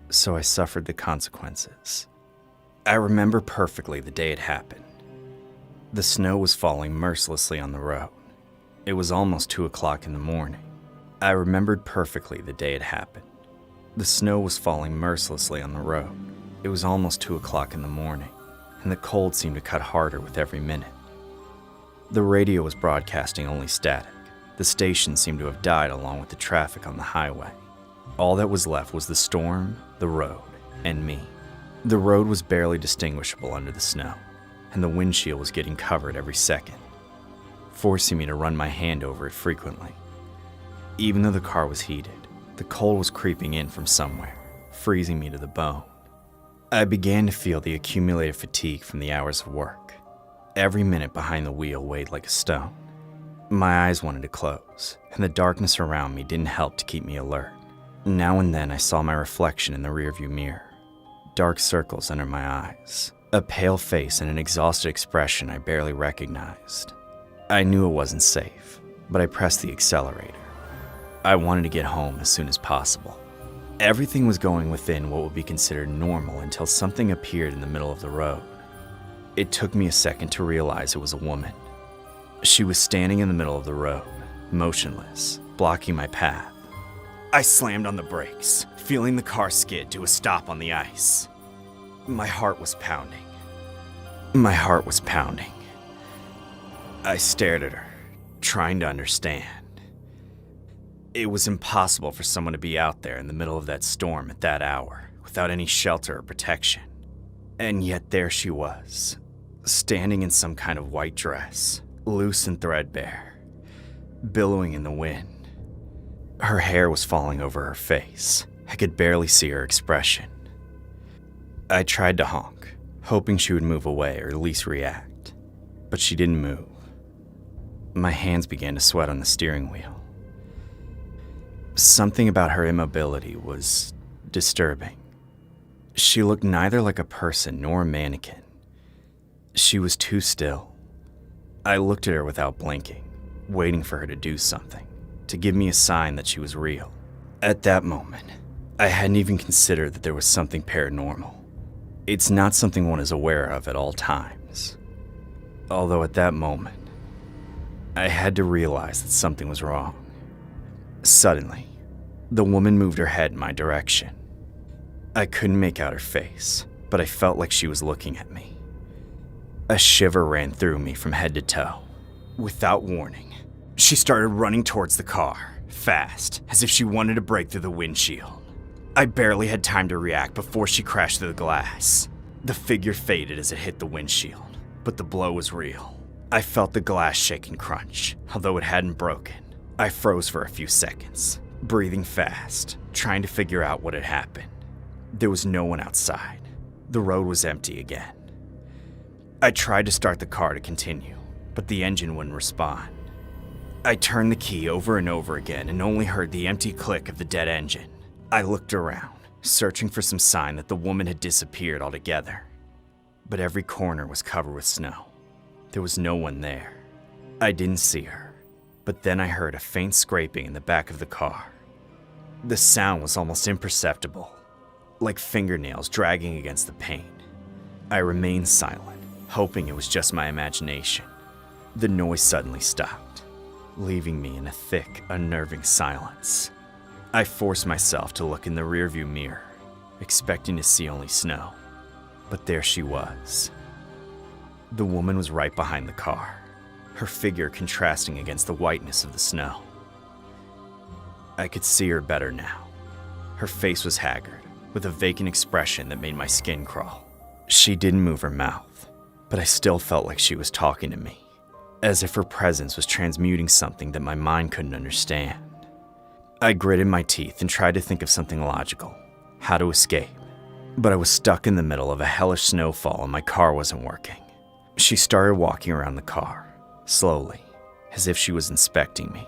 so I suffered the consequences. I remember perfectly the day it happened. The snow was falling mercilessly on the road. It was almost 2 o'clock in the morning. I remembered perfectly the day it happened. The snow was falling mercilessly on the road. It was almost 2 o'clock in the morning, and the cold seemed to cut harder with every minute. The radio was broadcasting only static. The station seemed to have died along with the traffic on the highway. All that was left was the storm, the road, and me. The road was barely distinguishable under the snow, and the windshield was getting covered every second, forcing me to run my hand over it frequently. Even though the car was heated, the cold was creeping in from somewhere, freezing me to the bone. I began to feel the accumulated fatigue from the hours of work. Every minute behind the wheel weighed like a stone. My eyes wanted to close, and the darkness around me didn't help to keep me alert. Now and then I saw my reflection in the rearview mirror. Dark circles under my eyes, a pale face and an exhausted expression I barely recognized. I knew it wasn't safe, but I pressed the accelerator. I wanted to get home as soon as possible. Everything was going within what would be considered normal until something appeared in the middle of the road. It took me a second to realize it was a woman. She was standing in the middle of the road, motionless, blocking my path. I slammed on the brakes, feeling the car skid to a stop on the ice. My heart was pounding. I stared at her, trying to understand. It was impossible for someone to be out there in the middle of that storm at that hour without any shelter or protection. And yet there she was, standing in some kind of white dress, loose and threadbare, billowing in the wind. Her hair was falling over her face. I could barely see her expression. I tried to honk, hoping she would move away or at least react, but she didn't move. My hands began to sweat on the steering wheel. Something about her immobility was disturbing. She looked neither like a person nor a mannequin. She was too still. I looked at her without blinking, waiting for her to do something, to give me a sign that she was real. At that moment, I hadn't even considered that there was something paranormal. It's not something one is aware of at all times. Although at that moment, I had to realize that something was wrong. Suddenly, the woman moved her head in my direction. I couldn't make out her face, but I felt like she was looking at me. A shiver ran through me from head to toe. Without warning, she started running towards the car, fast, as if she wanted to break through the windshield. I barely had time to react before she crashed through the glass. The figure faded as it hit the windshield, but the blow was real. I felt the glass shake and crunch, although it hadn't broken. I froze for a few seconds, breathing fast, trying to figure out what had happened. There was no one outside. The road was empty again. I tried to start the car to continue, but the engine wouldn't respond. I turned the key over and over again and only heard the empty click of the dead engine. I looked around, searching for some sign that the woman had disappeared altogether. But every corner was covered with snow. There was no one there. I didn't see her. But then I heard a faint scraping in the back of the car. The sound was almost imperceptible, like fingernails dragging against the paint. I remained silent, hoping it was just my imagination. The noise suddenly stopped, leaving me in a thick, unnerving silence. I forced myself to look in the rearview mirror, expecting to see only snow. But there she was. The woman was right behind the car, her figure contrasting against the whiteness of the snow. I could see her better now. Her face was haggard, with a vacant expression that made my skin crawl. She didn't move her mouth, but I still felt like she was talking to me, as if her presence was transmuting something that my mind couldn't understand. I gritted my teeth and tried to think of something logical, how to escape, but I was stuck in the middle of a hellish snowfall and my car wasn't working. She started walking around the car, slowly, as if she was inspecting me.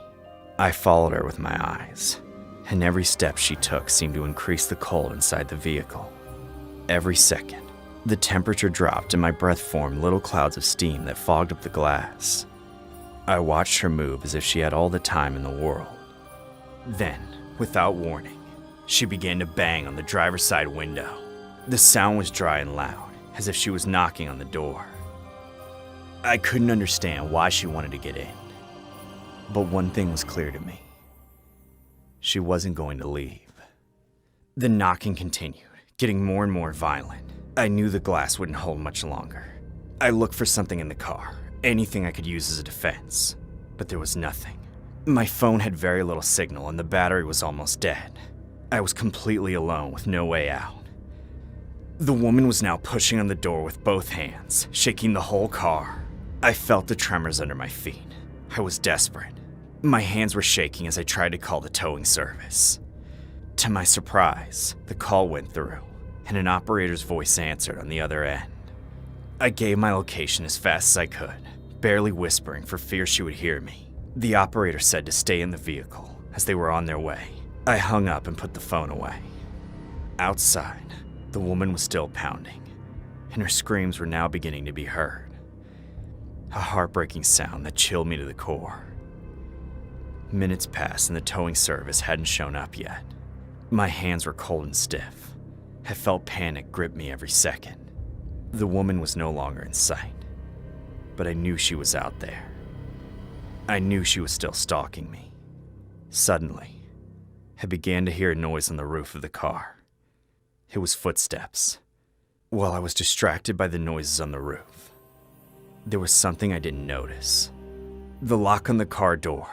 I followed her with my eyes, and every step she took seemed to increase the cold inside the vehicle. Every second, the temperature dropped and my breath formed little clouds of steam that fogged up the glass. I watched her move as if she had all the time in the world. Then, without warning, she began to bang on the driver's side window. The sound was dry and loud, as if she was knocking on the door. I couldn't understand why she wanted to get in. But one thing was clear to me. She wasn't going to leave. The knocking continued, getting more and more violent. I knew the glass wouldn't hold much longer. I looked for something in the car, anything I could use as a defense, but there was nothing. My phone had very little signal and the battery was almost dead. I was completely alone with no way out. The woman was now pushing on the door with both hands, shaking the whole car. I felt the tremors under my feet. I was desperate. My hands were shaking as I tried to call the towing service. To my surprise, the call went through, and an operator's voice answered on the other end. I gave my location as fast as I could, barely whispering for fear she would hear me. The operator said to stay in the vehicle, as they were on their way. I hung up and put the phone away. Outside, the woman was still pounding, and her screams were now beginning to be heard. A heartbreaking sound that chilled me to the core. Minutes passed and the towing service hadn't shown up yet. My hands were cold and stiff. I felt panic grip me every second. The woman was no longer in sight, but I knew she was out there. I knew she was still stalking me. Suddenly, I began to hear a noise on the roof of the car. It was footsteps. While I was distracted by the noises on the roof, there was something I didn't notice. The lock on the car door.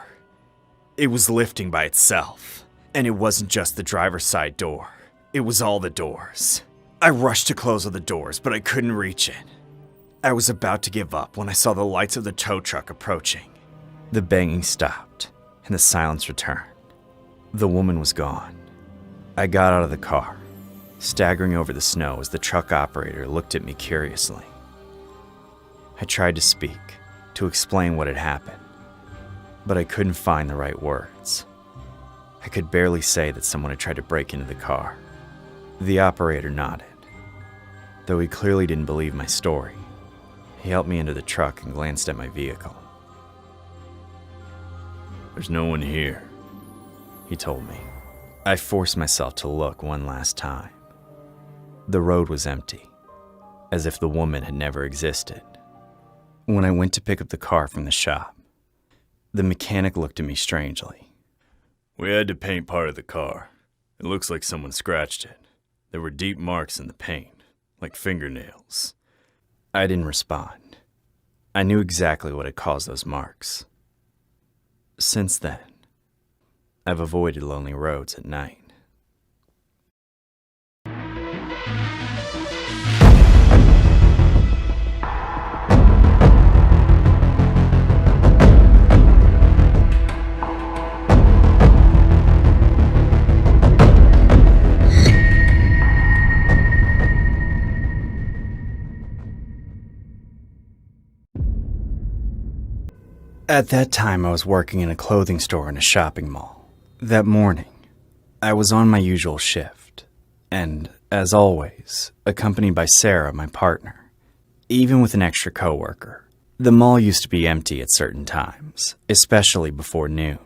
It was lifting by itself. And it wasn't just the driver's side door. It was all the doors. I rushed to close all the doors, but I couldn't reach it. I was about to give up when I saw the lights of the tow truck approaching. The banging stopped, and the silence returned. The woman was gone. I got out of the car, staggering over the snow as the truck operator looked at me curiously. I tried to speak, to explain what had happened, but I couldn't find the right words. I could barely say that someone had tried to break into the car. The operator nodded. Though he clearly didn't believe my story, he helped me into the truck and glanced at my vehicle. There's no one here, he told me. I forced myself to look one last time. The road was empty, as if the woman had never existed. When I went to pick up the car from the shop, the mechanic looked at me strangely. We had to paint part of the car. It looks like someone scratched it. There were deep marks in the paint, like fingernails. I didn't respond. I knew exactly what had caused those marks. Since then, I've avoided lonely roads at night. At that time, I was working in a clothing store in a shopping mall. That morning, I was on my usual shift, and, as always, accompanied by Sarah, my partner. Even with an extra coworker, the mall used to be empty at certain times, especially before noon.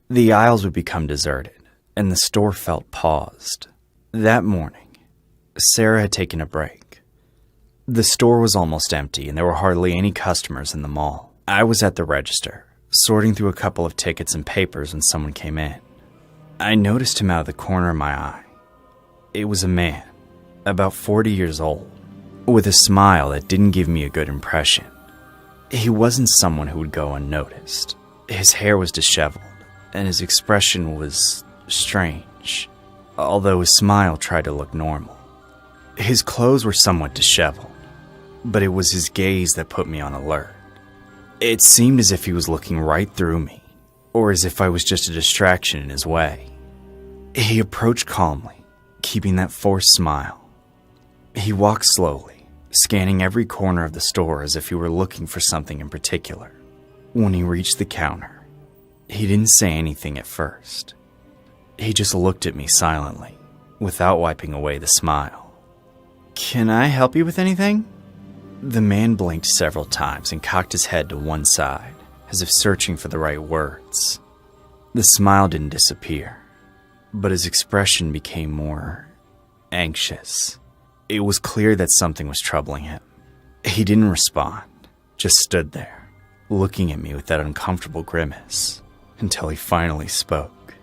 The aisles would become deserted, and the store felt paused. That morning, Sarah had taken a break. The store was almost empty, and there were hardly any customers in the mall. I was at the register, sorting through a couple of tickets and papers when someone came in. I noticed him out of the corner of my eye. It was a man, about 40 years old, with a smile that didn't give me a good impression. He wasn't someone who would go unnoticed. His hair was disheveled, and his expression was strange, although his smile tried to look normal. His clothes were somewhat disheveled, but it was his gaze that put me on alert. It seemed as if he was looking right through me, or as if I was just a distraction in his way. He approached calmly, keeping that forced smile. He walked slowly, scanning every corner of the store as if he were looking for something in particular. When he reached the counter, he didn't say anything at first. He just looked at me silently, without wiping away the smile. "Can I help you with anything?" The man blinked several times and cocked his head to one side, as if searching for the right words. The smile didn't disappear, but his expression became more anxious. It was clear that something was troubling him. He didn't respond, just stood there, looking at me with that uncomfortable grimace, until he finally spoke.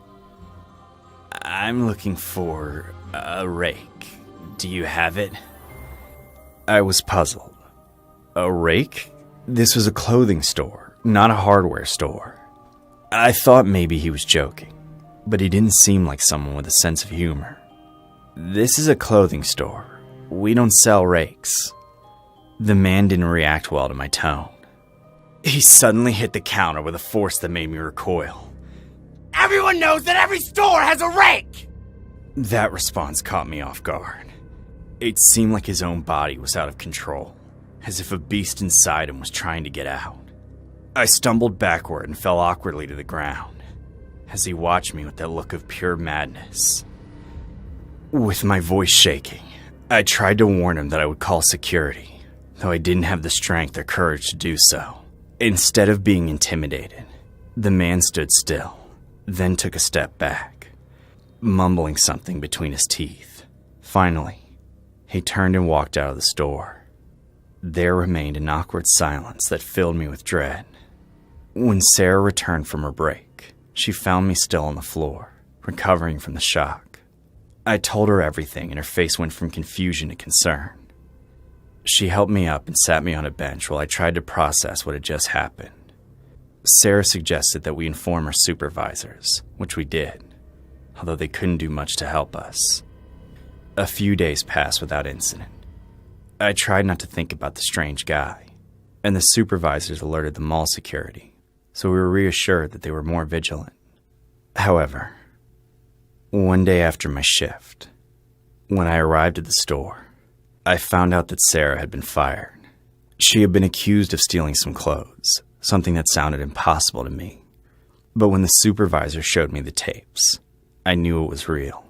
"I'm looking for a rake. Do you have it?" I was puzzled. A rake? This was a clothing store, not a hardware store. I thought maybe he was joking, but he didn't seem like someone with a sense of humor. "This is a clothing store. We don't sell rakes." The man didn't react well to my tone. He suddenly hit the counter with a force that made me recoil. "Everyone knows that every store has a rake!" That response caught me off guard. It seemed like his own body was out of control, as if a beast inside him was trying to get out. I stumbled backward and fell awkwardly to the ground, as he watched me with that look of pure madness. With my voice shaking, I tried to warn him that I would call security, though I didn't have the strength or courage to do so. Instead of being intimidated, the man stood still, then took a step back, mumbling something between his teeth. Finally, he turned and walked out of the store. There remained an awkward silence that filled me with dread. When Sarah returned from her break, she found me still on the floor, recovering from the shock. I told her everything, and her face went from confusion to concern. She helped me up and sat me on a bench while I tried to process what had just happened. Sarah suggested that we inform our supervisors, which we did, although they couldn't do much to help us. A few days passed without incident. I tried not to think about the strange guy, and the supervisors alerted the mall security, so we were reassured that they were more vigilant. However, one day after my shift, when I arrived at the store, I found out that Sarah had been fired. She had been accused of stealing some clothes, something that sounded impossible to me. But when the supervisor showed me the tapes, I knew it was real.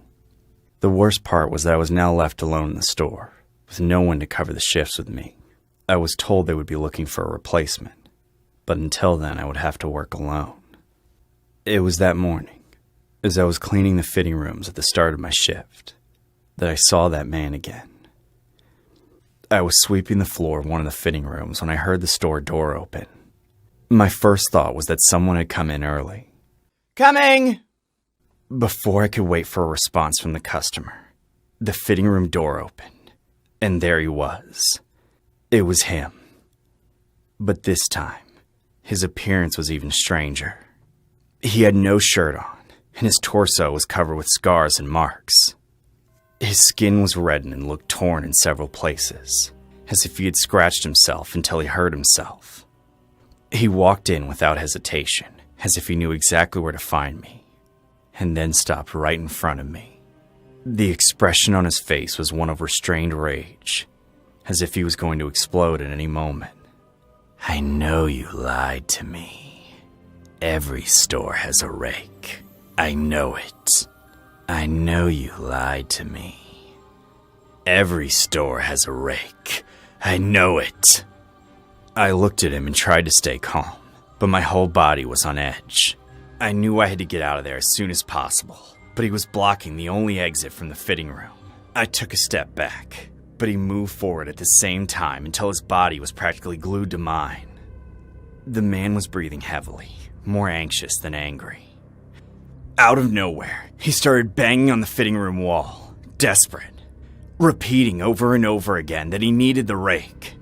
The worst part was that I was now left alone in the store, with no one to cover the shifts with me. I was told they would be looking for a replacement, but until then I would have to work alone. It was that morning, as I was cleaning the fitting rooms at the start of my shift, that I saw that man again. I was sweeping the floor of one of the fitting rooms when I heard the store door open. My first thought was that someone had come in early. "Coming!" Before I could wait for a response from the customer, the fitting room door opened, and there he was. It was him. But this time, his appearance was even stranger. He had no shirt on, and his torso was covered with scars and marks. His skin was reddened and looked torn in several places, as if he had scratched himself until he hurt himself. He walked in without hesitation, as if he knew exactly where to find me, and then stopped right in front of me. The expression on his face was one of restrained rage, as if he was going to explode at any moment. "I know you lied to me. Every store has a rake. I know it. I know you lied to me. Every store has a rake. I know it." I looked at him and tried to stay calm, but my whole body was on edge. I knew I had to get out of there as soon as possible, but he was blocking the only exit from the fitting room. I took a step back, but he moved forward at the same time until his body was practically glued to mine. The man was breathing heavily, more anxious than angry. Out of nowhere, he started banging on the fitting room wall, desperate, repeating over and over again that he needed the rake.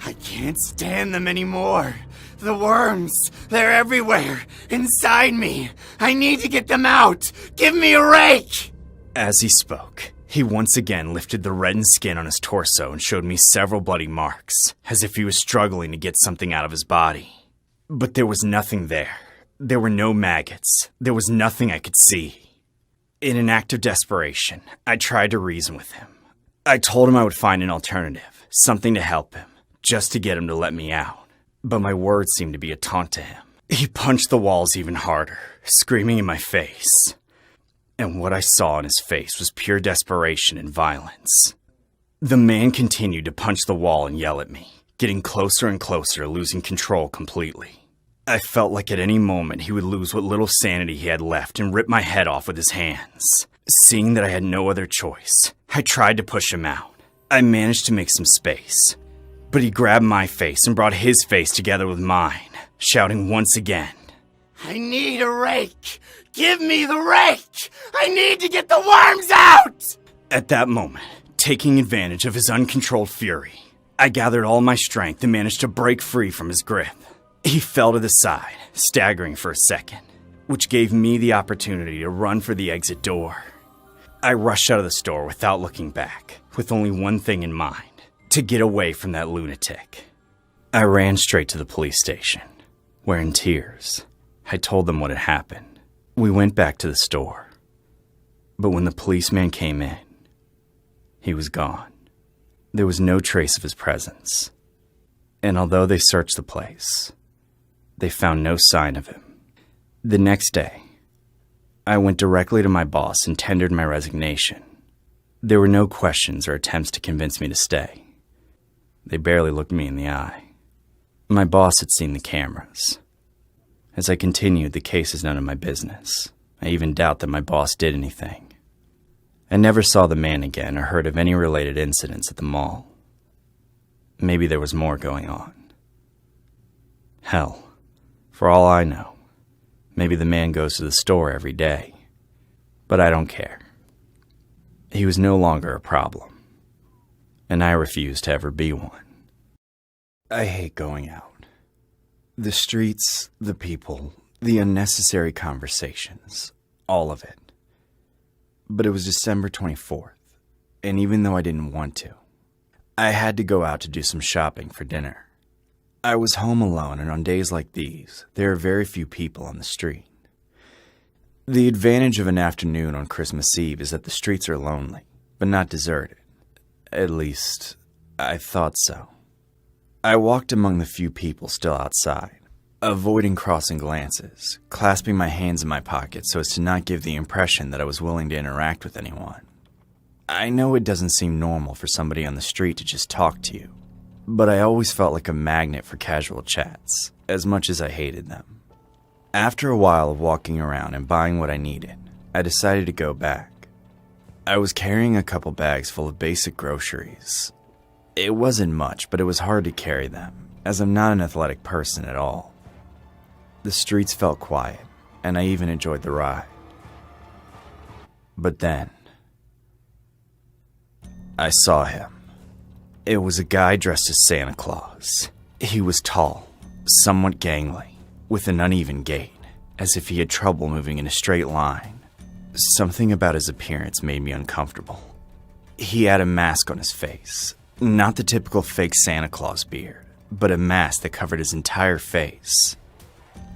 "I can't stand them anymore. The worms, they're everywhere, inside me. I need to get them out. Give me a rake!" As he spoke, he once again lifted the reddened skin on his torso and showed me several bloody marks, as if he was struggling to get something out of his body. But there was nothing there. There were no maggots. There was nothing I could see. In an act of desperation, I tried to reason with him. I told him I would find an alternative, something to help him, just to get him to let me out. But my words seemed to be a taunt to him. He punched the walls even harder, screaming in my face. And what I saw in his face was pure desperation and violence. The man continued to punch the wall and yell at me, getting closer and closer, losing control completely. I felt like at any moment he would lose what little sanity he had left and rip my head off with his hands. Seeing that I had no other choice, I tried to push him out. I managed to make some space, but he grabbed my face and brought his face together with mine, shouting once again, "I need a rake! Give me the rake! I need to get the worms out!" At that moment, taking advantage of his uncontrolled fury, I gathered all my strength and managed to break free from his grip. He fell to the side, staggering for a second. which gave me the opportunity to run for the exit door. I rushed out of the store without looking back, with only one thing in mind: to get away from that lunatic. I ran straight to the police station, where in tears, I told them what had happened. We went back to the store, but when the policeman came in, he was gone. There was no trace of his presence, and although they searched the place, they found no sign of him. The next day, I went directly to my boss and tendered my resignation. There were no questions or attempts to convince me to stay. They barely looked me in the eye. My boss had seen the cameras. As I continued, the case is none of my business. I even doubt that my boss did anything. I never saw the man again or heard of any related incidents at the mall. Maybe there was more going on. Hell, for all I know, maybe the man goes to the store every day. But I don't care. He was no longer a problem, and I refused to ever be one. I hate going out. The streets, the people, the unnecessary conversations, all of it. But it was December 24th, and even though I didn't want to, I had to go out to do some shopping for dinner. I was home alone, and on days like these, there are very few people on the street. The advantage of an afternoon on Christmas Eve is that the streets are lonely, but not deserted. At least, I thought so. I walked among the few people still outside, avoiding crossing glances, clasping my hands in my pockets so as to not give the impression that I was willing to interact with anyone. I know it doesn't seem normal for somebody on the street to just talk to you, but I always felt like a magnet for casual chats, as much as I hated them. After a while of walking around and buying what I needed, I decided to go back. I was carrying a couple bags full of basic groceries. It wasn't much, but it was hard to carry them, as I'm not an athletic person at all. The streets felt quiet, and I even enjoyed the ride. But then, I saw him. It was a guy dressed as Santa Claus. He was tall, somewhat gangly, with an uneven gait, as if he had trouble moving in a straight line. Something about his appearance made me uncomfortable. He had a mask on his face, not the typical fake Santa Claus beard, but a mask that covered his entire face.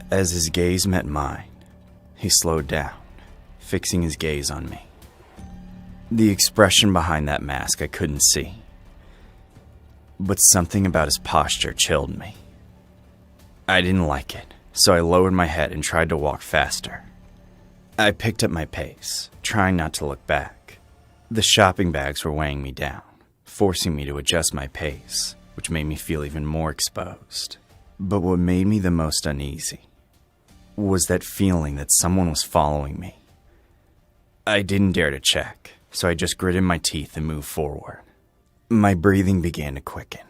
As his gaze met mine, he slowed down, fixing his gaze on me. The expression behind that mask I couldn't see, but something about his posture chilled me. I didn't like it, so I lowered my head and tried to walk faster. I picked up my pace, trying not to look back. The shopping bags were weighing me down, forcing me to adjust my pace, which made me feel even more exposed. But what made me the most uneasy was that feeling that someone was following me. I didn't dare to check, so I just gritted my teeth and moved forward. My breathing began to quicken.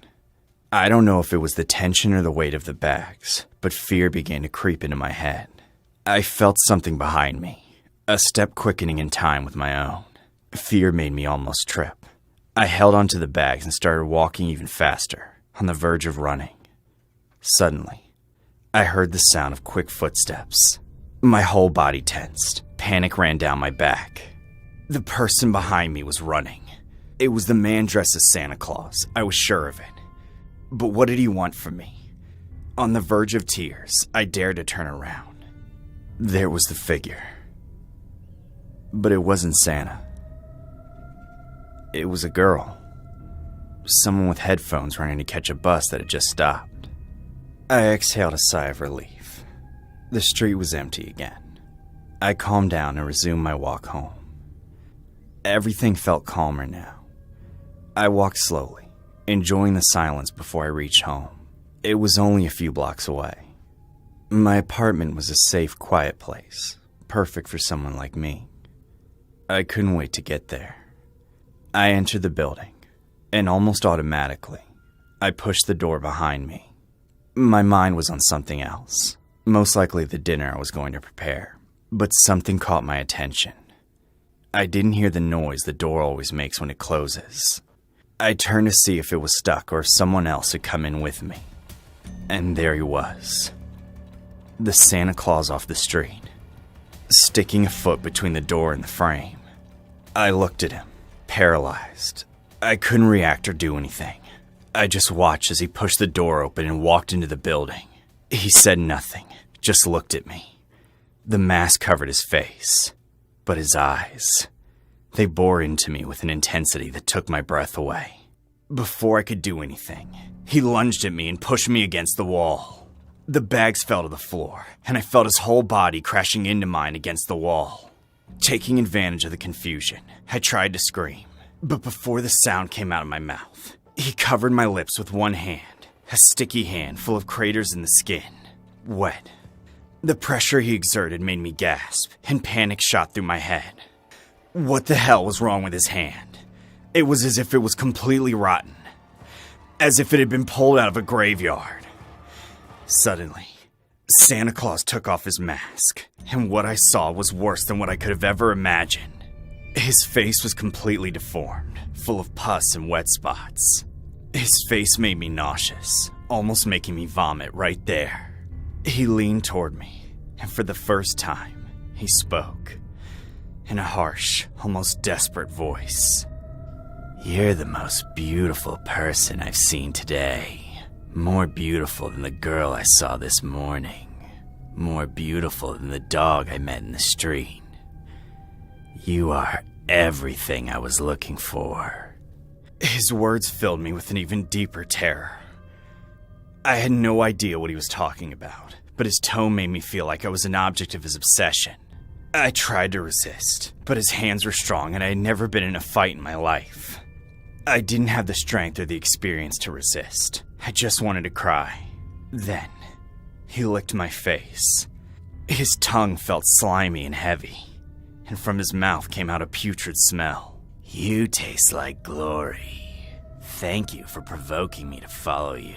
I don't know if it was the tension or the weight of the bags, but fear began to creep into my head. I felt something behind me, a step quickening in time with my own. Fear made me almost trip. I held onto the bags and started walking even faster, on the verge of running. Suddenly, I heard the sound of quick footsteps. My whole body tensed. Panic ran down my back. The person behind me was running. It was the man dressed as Santa Claus. I was sure of it. But what did he want from me? On the verge of tears, I dared to turn around. There was the figure. But it wasn't Santa. It was a girl. Someone with headphones running to catch a bus that had just stopped. I exhaled a sigh of relief. The street was empty again. I calmed down and resumed my walk home. Everything felt calmer now. I walked slowly, enjoying the silence before I reached home. It was only a few blocks away. My apartment was a safe, quiet place, perfect for someone like me. I couldn't wait to get there. I entered the building, and almost automatically, I pushed the door behind me. My mind was on something else, most likely the dinner I was going to prepare, but something caught my attention. I didn't hear the noise the door always makes when it closes. I turned to see if it was stuck or if someone else had come in with me. And there he was. The Santa Claus off the street. sticking a foot between the door and the frame. I looked at him, paralyzed. I couldn't react or do anything. I just watched as he pushed the door open and walked into the building. He said nothing, just looked at me. The mask covered his face, but his eyes, they bore into me with an intensity that took my breath away. Before I could do anything, he lunged at me and pushed me against the wall. The bags fell to the floor, and I felt his whole body crashing into mine against the wall. Taking advantage of the confusion, I tried to scream, but before the sound came out of my mouth, he covered my lips with one hand, a sticky hand full of craters in the skin, wet. The pressure he exerted made me gasp, and panic shot through my head. What the hell was wrong with his hand? It was as if it was completely rotten, as if it had been pulled out of a graveyard. Suddenly, Santa Claus took off his mask, and what I saw was worse than what I could have ever imagined. His face was completely deformed, full of pus and wet spots. His face made me nauseous, almost making me vomit right there. He leaned toward me, and for the first time, he spoke, in a harsh, almost desperate voice. "You're the most beautiful person I've seen today. More beautiful than the girl I saw this morning. More beautiful than the dog I met in the street. You are everything I was looking for." His words filled me with an even deeper terror. I had no idea what he was talking about, but his tone made me feel like I was an object of his obsession. I tried to resist, but his hands were strong and I had never been in a fight in my life. I didn't have the strength or the experience to resist. I just wanted to cry. Then, he licked my face. His tongue felt slimy and heavy, and from his mouth came out a putrid smell. "You taste like glory. Thank you for provoking me to follow you.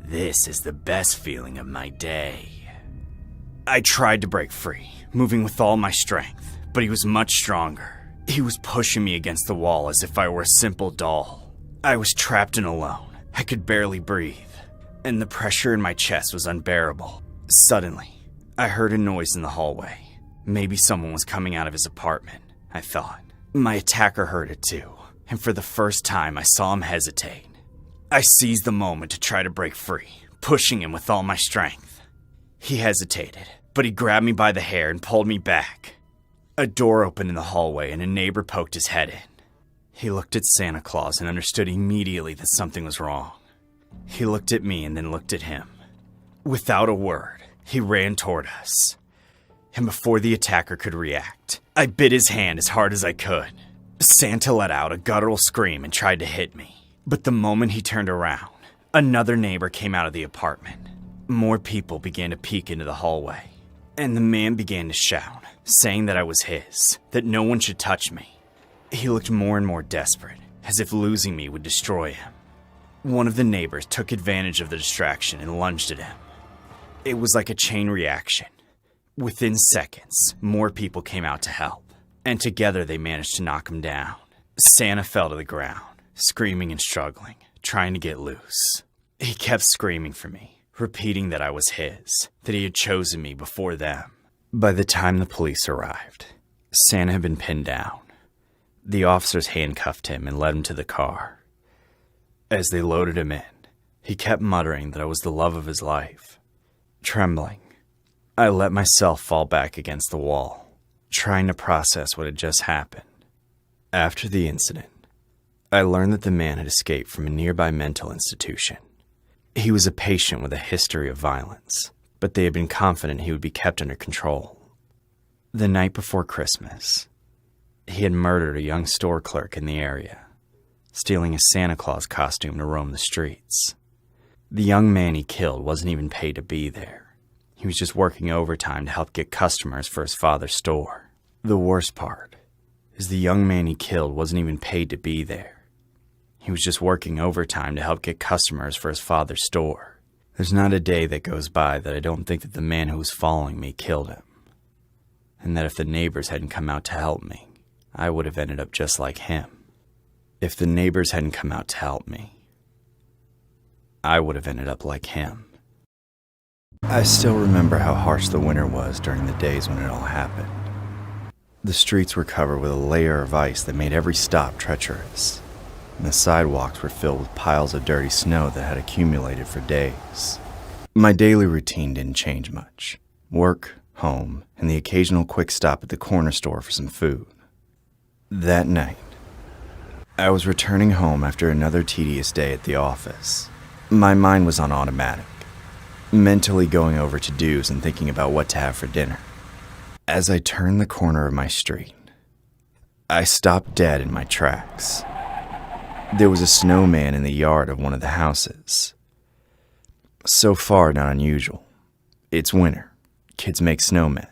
This is the best feeling of my day." I tried to break free, moving with all my strength, but he was much stronger. He was pushing me against the wall as if I were a simple doll. I was trapped and alone. I could barely breathe, and the pressure in my chest was unbearable. Suddenly, I heard a noise in the hallway. Maybe someone was coming out of his apartment, I thought. My attacker heard it too, and for the first time I saw him hesitate. I seized the moment to try to break free, pushing him with all my strength. He hesitated, but he grabbed me by the hair and pulled me back. A door opened in the hallway and a neighbor poked his head in. He looked at Santa Claus and understood immediately that something was wrong. He looked at me and then looked at him. Without a word, he ran toward us. And before the attacker could react, I bit his hand as hard as I could. Santa let out a guttural scream and tried to hit me. But the moment he turned around, another neighbor came out of the apartment. More people began to peek into the hallway. And the man began to shout, saying that I was his, that no one should touch me. He looked more and more desperate, as if losing me would destroy him. One of the neighbors took advantage of the distraction and lunged at him. It was like a chain reaction. Within seconds, more people came out to help, and together they managed to knock him down. Santa fell to the ground, screaming and struggling, trying to get loose. He kept screaming for me, repeating that I was his, that he had chosen me before them. By the time the police arrived, Santa had been pinned down. The officers handcuffed him and led him to the car. As they loaded him in, he kept muttering that I was the love of his life. Trembling, I let myself fall back against the wall, trying to process what had just happened. After the incident, I learned that the man had escaped from a nearby mental institution. He was a patient with a history of violence, but they had been confident he would be kept under control. The night before Christmas, he had murdered a young store clerk in the area, stealing a Santa Claus costume to roam the streets. The young man he killed wasn't even paid to be there. He was just working overtime to help get customers for his father's store. The worst part is the young man he killed wasn't even paid to be there. He was just working overtime to help get customers for his father's store. There's not a day that goes by that I don't think that the man who was following me killed him. And that if the neighbors hadn't come out to help me, I would have ended up just like him. If the neighbors hadn't come out to help me, I would have ended up like him. I still remember how harsh the winter was during the days when it all happened. The streets were covered with a layer of ice that made every stop treacherous, and the sidewalks were filled with piles of dirty snow that had accumulated for days. My daily routine didn't change much. Work, home, and the occasional quick stop at the corner store for some food. That night, I was returning home after another tedious day at the office. My mind was on automatic, mentally going over to-dos and thinking about what to have for dinner. As I turned the corner of my street, I stopped dead in my tracks. There was a snowman in the yard of one of the houses. So far, not unusual. It's winter. Kids make snowmen.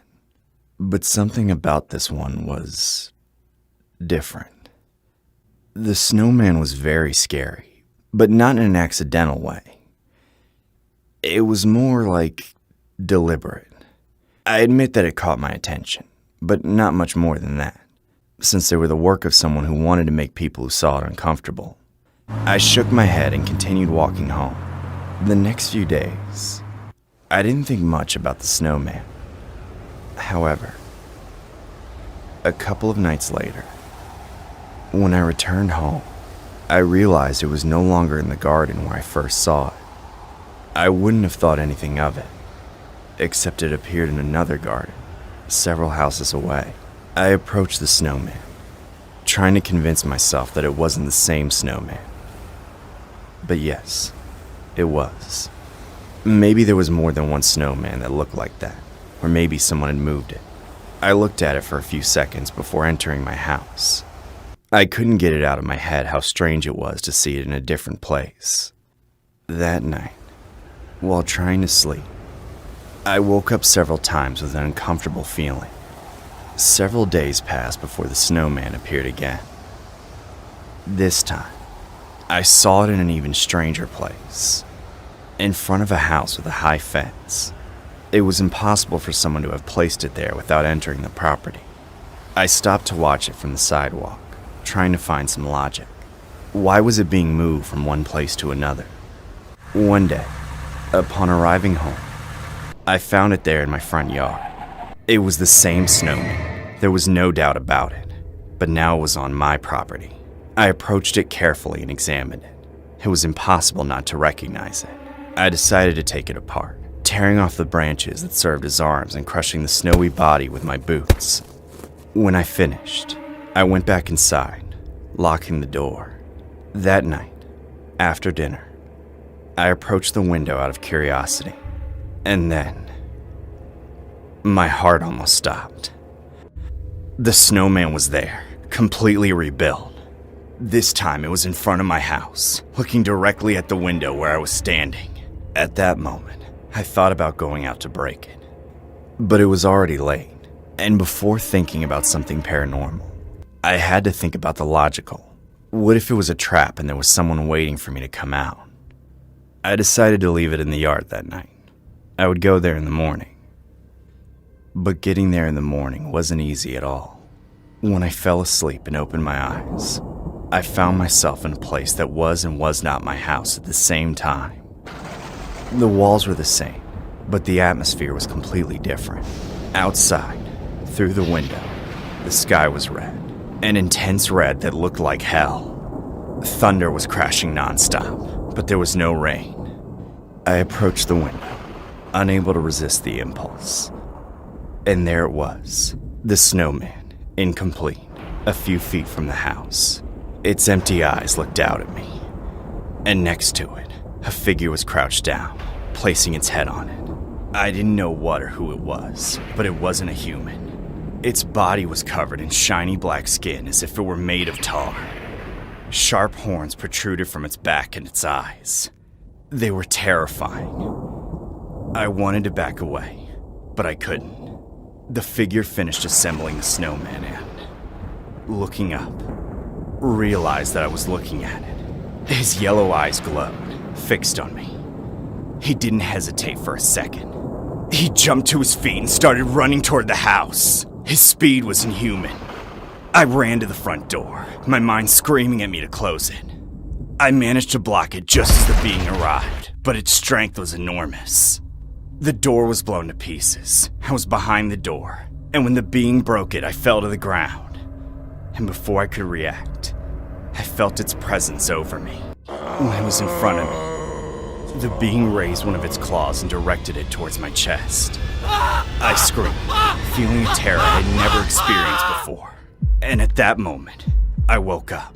But something about this one was different. The snowman was very scary, but not in an accidental way. It was more like deliberate. I admit that it caught my attention, but not much more than that, since they were the work of someone who wanted to make people who saw it uncomfortable. I shook my head and continued walking home. The next few days, I didn't think much about the snowman. However, a couple of nights later, when I returned home, I realized it was no longer in the garden where I first saw it. I wouldn't have thought anything of it, except it appeared in another garden, several houses away. I approached the snowman, trying to convince myself that it wasn't the same snowman. But yes, it was. Maybe there was more than one snowman that looked like that, or maybe someone had moved it. I looked at it for a few seconds before entering my house. I couldn't get it out of my head how strange it was to see it in a different place. That night, while trying to sleep, I woke up several times with an uncomfortable feeling. Several days passed before the snowman appeared again. This time, I saw it in an even stranger place, in front of a house with a high fence. It was impossible for someone to have placed it there without entering the property. I stopped to watch it from the sidewalk, trying to find some logic. Why was it being moved from one place to another? One day, upon arriving home, I found it there in my front yard. It was the same snowman. There was no doubt about it, but now it was on my property. I approached it carefully and examined it. It was impossible not to recognize it. I decided to take it apart, tearing off the branches that served as arms and crushing the snowy body with my boots. When I finished, I went back inside, locking the door. That night, after dinner, I approached the window out of curiosity, and then my heart almost stopped. The snowman was there, completely rebuilt. This time it was in front of my house, looking directly at the window where I was standing. At that moment, I thought about going out to break it. But it was already late, and before thinking about something paranormal, I had to think about the logical. What if it was a trap and there was someone waiting for me to come out? I decided to leave it in the yard that night. I would go there in the morning. But getting there in the morning wasn't easy at all. When I fell asleep and opened my eyes, I found myself in a place that was and was not my house at the same time. The walls were the same, but the atmosphere was completely different. Outside, through the window, the sky was red, an intense red that looked like hell. Thunder was crashing nonstop, but there was no rain. I approached the window, unable to resist the impulse. And there it was, the snowman, incomplete, a few feet from the house. Its empty eyes looked out at me, and next to it, a figure was crouched down, placing its head on it. I didn't know what or who it was, but it wasn't a human. Its body was covered in shiny black skin as if it were made of tar. Sharp horns protruded from its back and its eyes. They were terrifying. I wanted to back away, but I couldn't. The figure finished assembling the snowman and, looking up, realized that I was looking at it. His yellow eyes glowed, fixed on me. He didn't hesitate for a second. He jumped to his feet and started running toward the house. His speed was inhuman. I ran to the front door, my mind screaming at me to close it. I managed to block it just as the being arrived, but its strength was enormous. The door was blown to pieces. I was behind the door, and when the being broke it, I fell to the ground. And before I could react, I felt its presence over me. When it was in front of me, the being raised one of its claws and directed it towards my chest. I screamed, feeling a terror I had never experienced before. And at that moment, I woke up.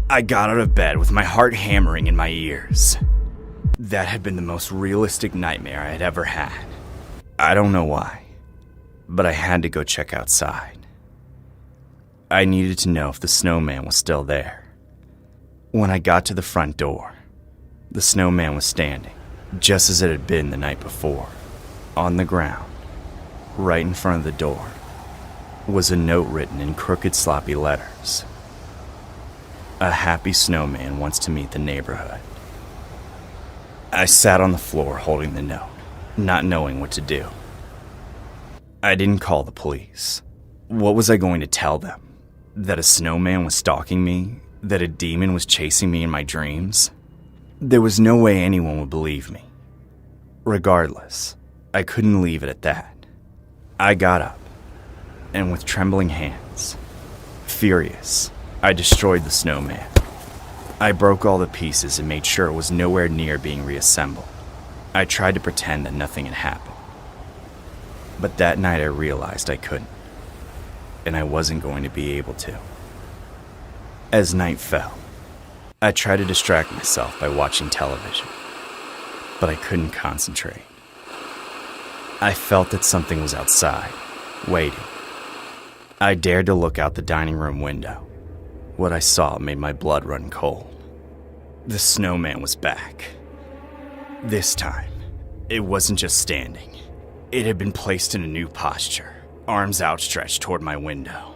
I got out of bed with my heart hammering in my ears. That had been the most realistic nightmare I had ever had. I don't know why, but I had to go check outside. I needed to know if the snowman was still there. When I got to the front door, the snowman was standing, just as it had been the night before. On the ground, right in front of the door, was a note written in crooked, sloppy letters. A happy snowman wants to meet the neighborhood. I sat on the floor holding the note, not knowing what to do. I didn't call the police. What was I going to tell them? That a snowman was stalking me? That a demon was chasing me in my dreams? There was no way anyone would believe me. Regardless, I couldn't leave it at that. I got up, and with trembling hands, furious, I destroyed the snowman. I broke all the pieces and made sure it was nowhere near being reassembled. I tried to pretend that nothing had happened. But that night I realized I couldn't, and I wasn't going to be able to. As night fell, I tried to distract myself by watching television, but I couldn't concentrate. I felt that something was outside, waiting. I dared to look out the dining room window. What I saw made my blood run cold. The snowman was back. This time, it wasn't just standing. It had been placed in a new posture, arms outstretched toward my window,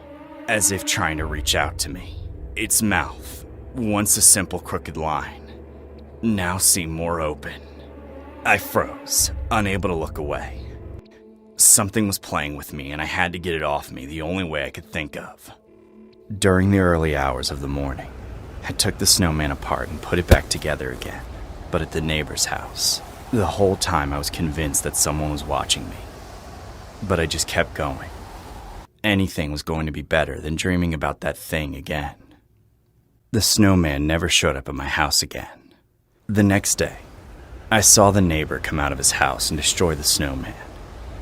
as if trying to reach out to me. Its mouth, once a simple crooked line, now seemed more open. I froze, unable to look away. Something was playing with me, and I had to get it off me the only way I could think of. During the early hours of the morning, I took the snowman apart and put it back together again, but at the neighbor's house. The whole time I was convinced that someone was watching me, but I just kept going. Anything was going to be better than dreaming about that thing again. The snowman never showed up at my house again. The next day, I saw the neighbor come out of his house and destroy the snowman,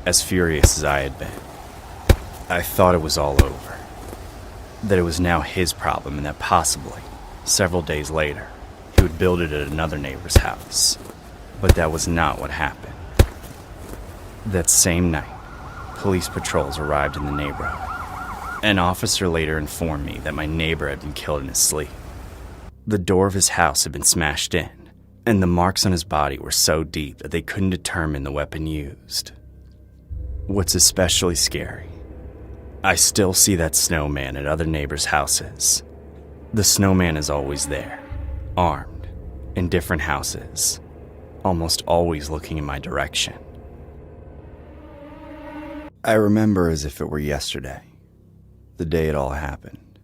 as furious as I had been. I thought it was all over. That it was now his problem and that possibly, several days later, he would build it at another neighbor's house. But that was not what happened. That same night, police patrols arrived in the neighborhood. An officer later informed me that my neighbor had been killed in his sleep. The door of his house had been smashed in, and the marks on his body were so deep that they couldn't determine the weapon used. What's especially scary, I still see that snowman at other neighbors' houses. The snowman is always there, armed, in different houses, almost always looking in my direction. I remember as if it were yesterday, the day it all happened,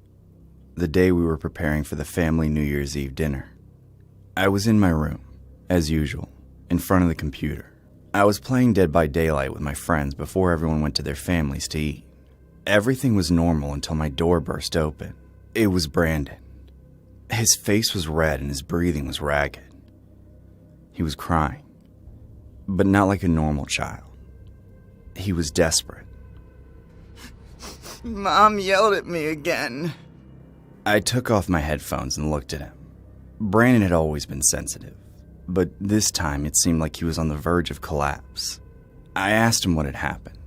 the day we were preparing for the family New Year's Eve dinner. I was in my room, as usual, in front of the computer. I was playing Dead by Daylight with my friends before everyone went to their families to eat. Everything was normal until my door burst open. It was Brandon. His face was red and his breathing was ragged. He was crying, but not like a normal child. He was desperate. Mom yelled at me again. I took off my headphones and looked at him. Brandon had always been sensitive, but this time it seemed like he was on the verge of collapse. I asked him what had happened,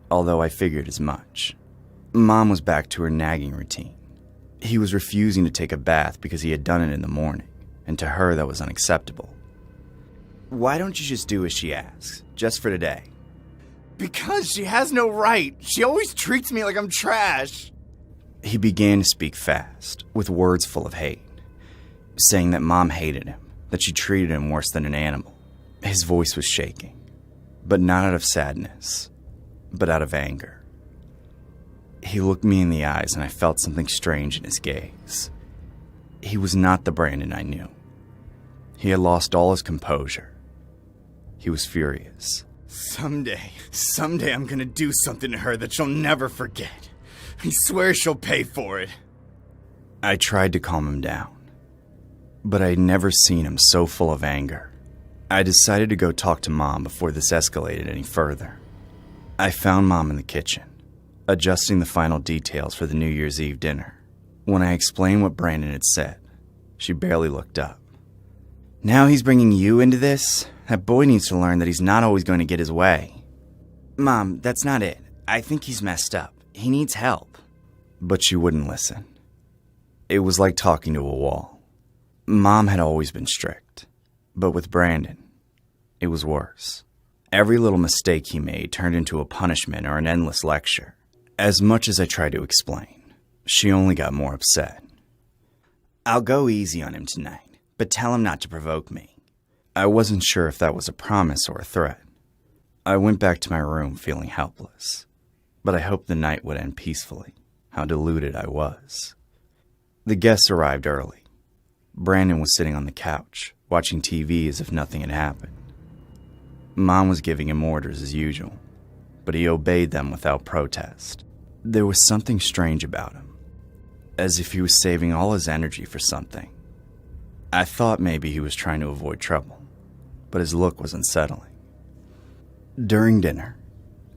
although I figured as much. Mom was back to her nagging routine. He was refusing to take a bath because he had done it in the morning, and to her that was unacceptable. Why don't you just do as she asks, just for today? Because she has no right. She always treats me like I'm trash. He began to speak fast, with words full of hate, saying that Mom hated him, that she treated him worse than an animal. His voice was shaking, but not out of sadness, but out of anger. He looked me in the eyes and I felt something strange in his gaze. He was not the Brandon I knew. He had lost all his composure. He was furious. Someday I'm gonna do something to her that she'll never forget. I swear she'll pay for it. I tried to calm him down, but I'd never seen him so full of anger. I decided to go talk to Mom before this escalated any further. I found Mom in the kitchen, adjusting the final details for the New Year's Eve dinner. When I explained what Brandon had said, she barely looked up. Now he's bringing you into this? That boy needs to learn that he's not always going to get his way. Mom, that's not it. I think he's messed up. He needs help. But she wouldn't listen. It was like talking to a wall. Mom had always been strict, but with Brandon, it was worse. Every little mistake he made turned into a punishment or an endless lecture. As much as I tried to explain, she only got more upset. I'll go easy on him tonight, but tell him not to provoke me. I wasn't sure if that was a promise or a threat. I went back to my room feeling helpless, but I hoped the night would end peacefully. How deluded I was. The guests arrived early. Brandon was sitting on the couch, watching TV as if nothing had happened. Mom was giving him orders as usual, but he obeyed them without protest. There was something strange about him, as if he was saving all his energy for something. I thought maybe he was trying to avoid trouble, but his look was unsettling. During dinner,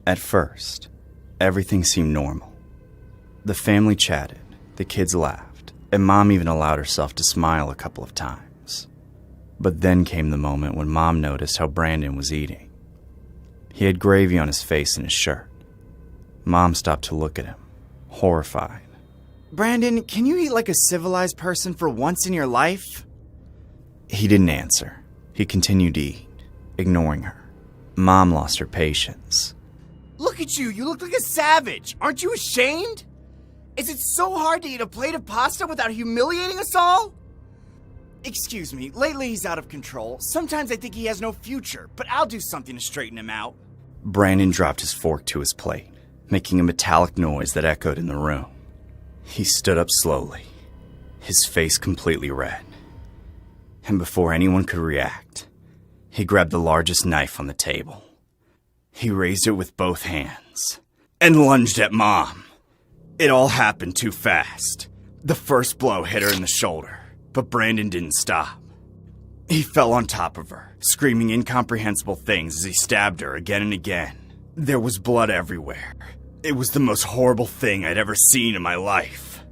at first, everything seemed normal. The family chatted, the kids laughed, and Mom even allowed herself to smile a couple of times. But then came the moment when Mom noticed how Brandon was eating. He had gravy on his face and his shirt. Mom stopped to look at him, horrified. Brandon, can you eat like a civilized person for once in your life? He didn't answer. He continued to eat, ignoring her. Mom lost her patience. Look at you, you look like a savage. Aren't you ashamed? Is it so hard to eat a plate of pasta without humiliating us all? Excuse me, lately he's out of control. Sometimes I think he has no future, but I'll do something to straighten him out. Brandon dropped his fork to his plate, making a metallic noise that echoed in the room. He stood up slowly, his face completely red. And before anyone could react, he grabbed the largest knife on the table. He raised it with both hands and lunged at Mom. It all happened too fast. The first blow hit her in the shoulder, but Brandon didn't stop. He fell on top of her, screaming incomprehensible things as he stabbed her again and again. There was blood everywhere. It was the most horrible thing I'd ever seen in my life.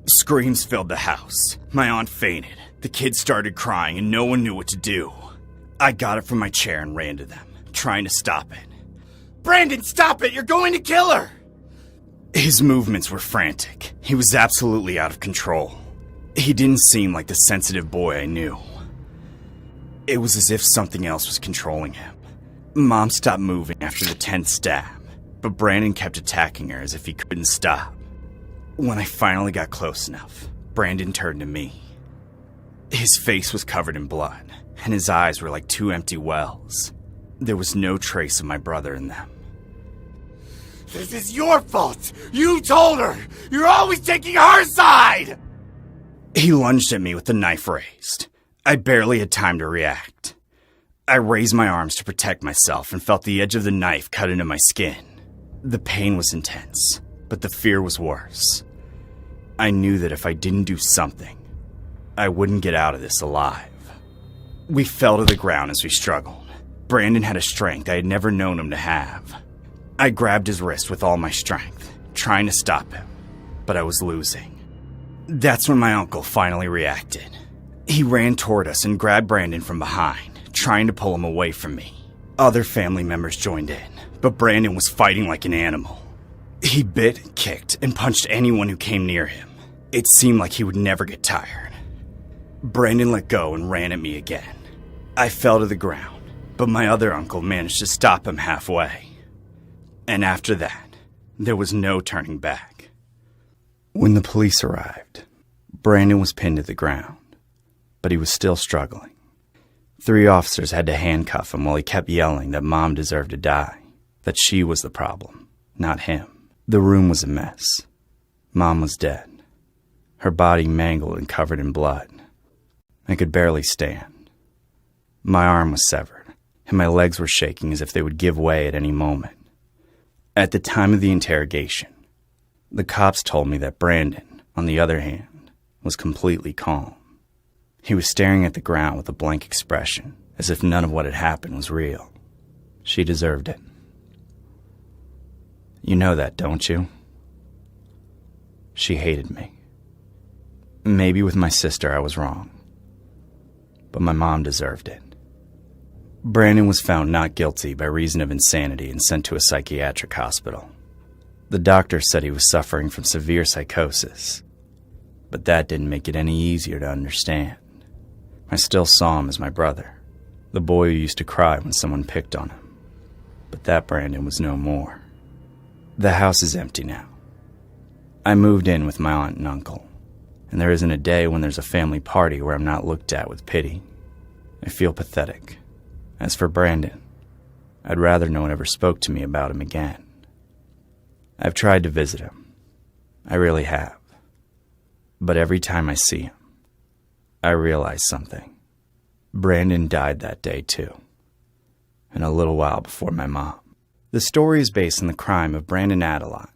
Screams filled the house. My aunt fainted. The kids started crying and no one knew what to do. I got up from my chair and ran to them, trying to stop it. Brandon, stop it! You're going to kill her! His movements were frantic. He was absolutely out of control. He didn't seem like the sensitive boy I knew. It was as if something else was controlling him. Mom stopped moving after the 10th stab, but Brandon kept attacking her as if he couldn't stop. When I finally got close enough, Brandon turned to me. His face was covered in blood, and his eyes were like two empty wells. There was no trace of my brother in them. This is your fault! You told her! You're always taking her side! He lunged at me with the knife raised. I barely had time to react. I raised my arms to protect myself and felt the edge of the knife cut into my skin. The pain was intense, but the fear was worse. I knew that if I didn't do something, I wouldn't get out of this alive. We fell to the ground as we struggled. Brandon had a strength I had never known him to have. I grabbed his wrist with all my strength, trying to stop him, but I was losing. That's when my uncle finally reacted. He ran toward us and grabbed Brandon from behind, trying to pull him away from me. Other family members joined in, but Brandon was fighting like an animal. He bit, kicked, and punched anyone who came near him. It seemed like he would never get tired. Brandon let go and ran at me again. I fell to the ground, but my other uncle managed to stop him halfway. And after that, there was no turning back. When the police arrived, Brandon was pinned to the ground, but he was still struggling. 3 officers had to handcuff him while he kept yelling that Mom deserved to die, that she was the problem, not him. The room was a mess. Mom was dead, her body mangled and covered in blood. I could barely stand. My arm was severed, and my legs were shaking as if they would give way at any moment. At the time of the interrogation, the cops told me that Brandon, on the other hand, was completely calm. He was staring at the ground with a blank expression, as if none of what had happened was real. She deserved it. You know that, don't you? She hated me. Maybe with my sister I was wrong, but my mom deserved it. Brandon was found not guilty by reason of insanity and sent to a psychiatric hospital. The doctor said he was suffering from severe psychosis, but that didn't make it any easier to understand. I still saw him as my brother, the boy who used to cry when someone picked on him. But that Brandon was no more. The house is empty now. I moved in with my aunt and uncle, and there isn't a day when there's a family party where I'm not looked at with pity. I feel pathetic. As for Brandon, I'd rather no one ever spoke to me about him again. I've tried to visit him. I really have. But every time I see him, I realize something. Brandon died that day too, and a little while before my mom. The story is based on the crime of Brandon Adelot,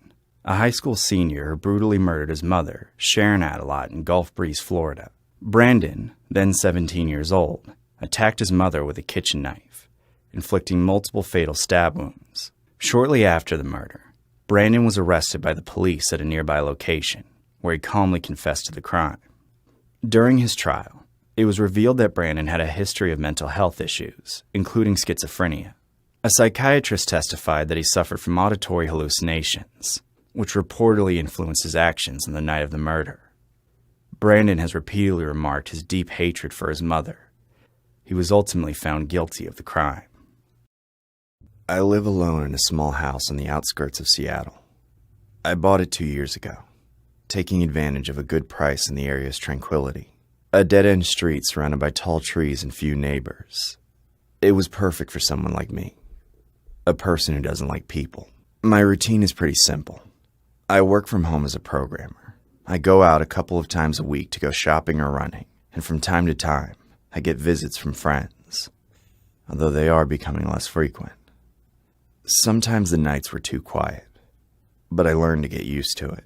a high school senior who brutally murdered his mother, Sharon Adelot, in Gulf Breeze, Florida. Brandon, then 17 years old, attacked his mother with a kitchen knife, inflicting multiple fatal stab wounds. Shortly after the murder, Brandon was arrested by the police at a nearby location, where he calmly confessed to the crime. During his trial, it was revealed that Brandon had a history of mental health issues, including schizophrenia. A psychiatrist testified that he suffered from auditory hallucinations, which reportedly influenced his actions on the night of the murder. Brandon has repeatedly remarked his deep hatred for his mother. He was ultimately found guilty of the crime. I live alone in a small house on the outskirts of Seattle. I bought it 2 years ago, taking advantage of a good price and the area's tranquility. A dead-end street surrounded by tall trees and few neighbors. It was perfect for someone like me, a person who doesn't like people. My routine is pretty simple. I work from home as a programmer. I go out a couple of times a week to go shopping or running, and from time to time, I get visits from friends, although they are becoming less frequent. Sometimes the nights were too quiet, but I learned to get used to it.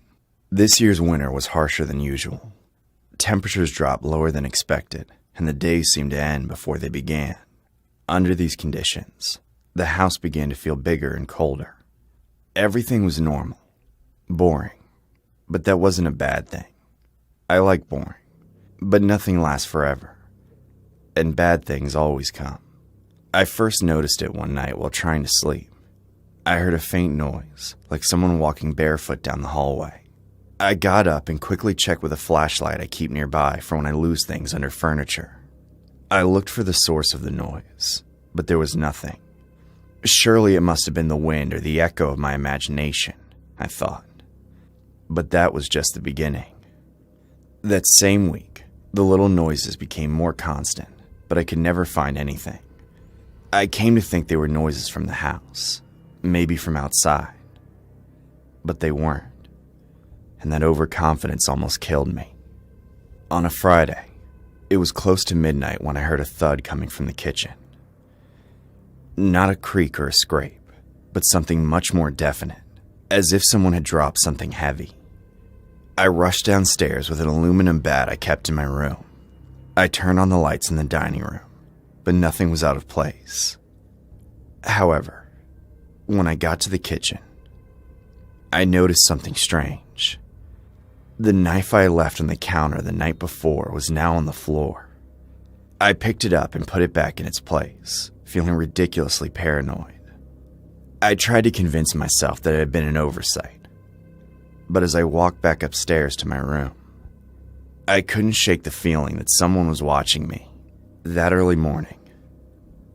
This year's winter was harsher than usual. Temperatures dropped lower than expected, and the days seemed to end before they began. Under these conditions, the house began to feel bigger and colder. Everything was normal, boring, but that wasn't a bad thing. I like boring, but nothing lasts forever, and bad things always come. I first noticed it one night while trying to sleep. I heard a faint noise, like someone walking barefoot down the hallway. I got up and quickly checked with a flashlight I keep nearby for when I lose things under furniture. I looked for the source of the noise, but there was nothing. Surely it must have been the wind or the echo of my imagination, I thought. But that was just the beginning. That same week, the little noises became more constant, but I could never find anything. I came to think they were noises from the house, maybe from outside. But they weren't, and that overconfidence almost killed me. On a Friday, it was close to midnight when I heard a thud coming from the kitchen. Not a creak or a scrape, but something much more definite, as if someone had dropped something heavy. I rushed downstairs with an aluminum bat I kept in my room. I turned on the lights in the dining room, but nothing was out of place. However, when I got to the kitchen, I noticed something strange. The knife I left on the counter the night before was now on the floor. I picked it up and put it back in its place, feeling ridiculously paranoid. I tried to convince myself that it had been an oversight, but as I walked back upstairs to my room, I couldn't shake the feeling that someone was watching me. That early morning,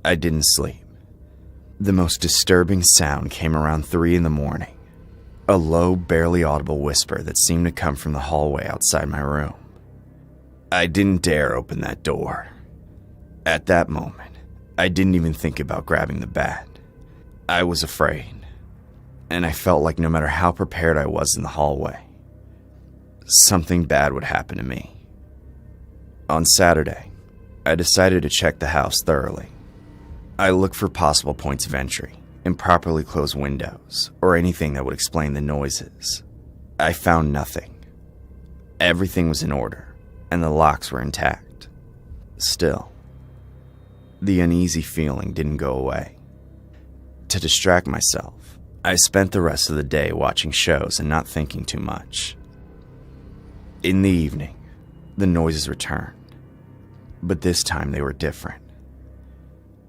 I didn't sleep. The most disturbing sound came around 3 a.m, a low, barely audible whisper that seemed to come from the hallway outside my room. I didn't dare open that door. At that moment, I didn't even think about grabbing the bat. I was afraid, and I felt like no matter how prepared I was in the hallway, something bad would happen to me. On Saturday, I decided to check the house thoroughly. I looked for possible points of entry, improperly closed windows, or anything that would explain the noises. I found nothing. Everything was in order, and the locks were intact. Still, the uneasy feeling didn't go away. To distract myself, I spent the rest of the day watching shows and not thinking too much. In the evening, the noises returned, but this time they were different.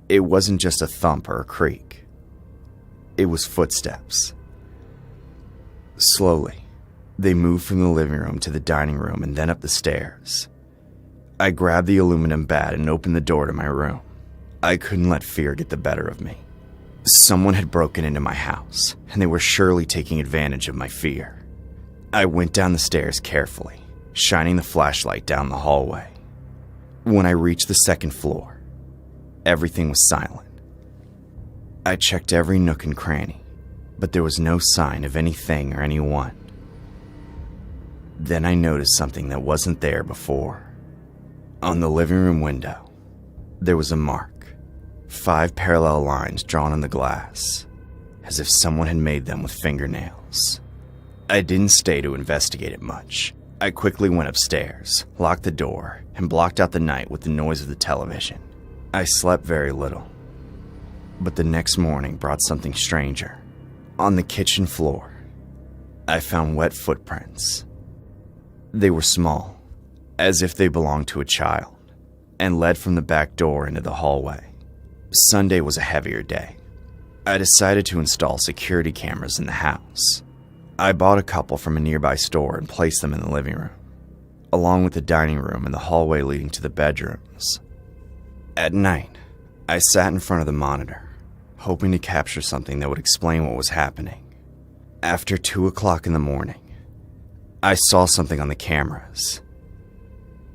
It wasn't just a thump or a creak. It was footsteps. Slowly, they moved from the living room to the dining room and then up the stairs. I grabbed the aluminum bat and opened the door to my room. I couldn't let fear get the better of me. Someone had broken into my house, and they were surely taking advantage of my fear. I went down the stairs carefully, shining the flashlight down the hallway. When I reached the second floor, everything was silent. I checked every nook and cranny, but there was no sign of anything or anyone. Then I noticed something that wasn't there before. On the living room window, there was a mark. 5 parallel lines drawn on the glass, as if someone had made them with fingernails. I didn't stay to investigate it much. I quickly went upstairs, locked the door, and blocked out the night with the noise of the television. I slept very little, but the next morning brought something stranger. On the kitchen floor, I found wet footprints. They were small, as if they belonged to a child, and led from the back door into the hallway. Sunday was a heavier day. I decided to install security cameras in the house. I bought a couple from a nearby store and placed them in the living room, along with the dining room and the hallway leading to the bedrooms. At night, I sat in front of the monitor, hoping to capture something that would explain what was happening. After 2 o'clock in the morning, I saw something on the cameras.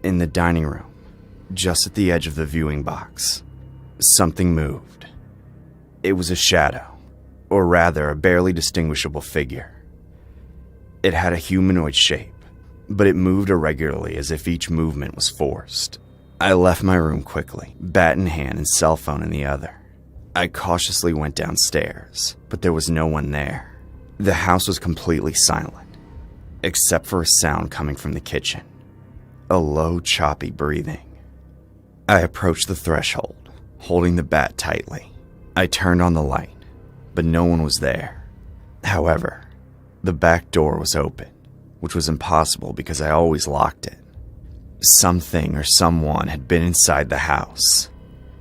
In the dining room, just at the edge of the viewing box, something moved. It was a shadow, or rather a barely distinguishable figure. It had a humanoid shape, but it moved irregularly as if each movement was forced. I left my room quickly, bat in hand and cell phone in the other. I cautiously went downstairs, but there was no one there. The house was completely silent, except for a sound coming from the kitchen. A low, choppy breathing. I approached the threshold, holding the bat tightly. I turned on the light, but no one was there. However, the back door was open, which was impossible because I always locked it. Something or someone had been inside the house.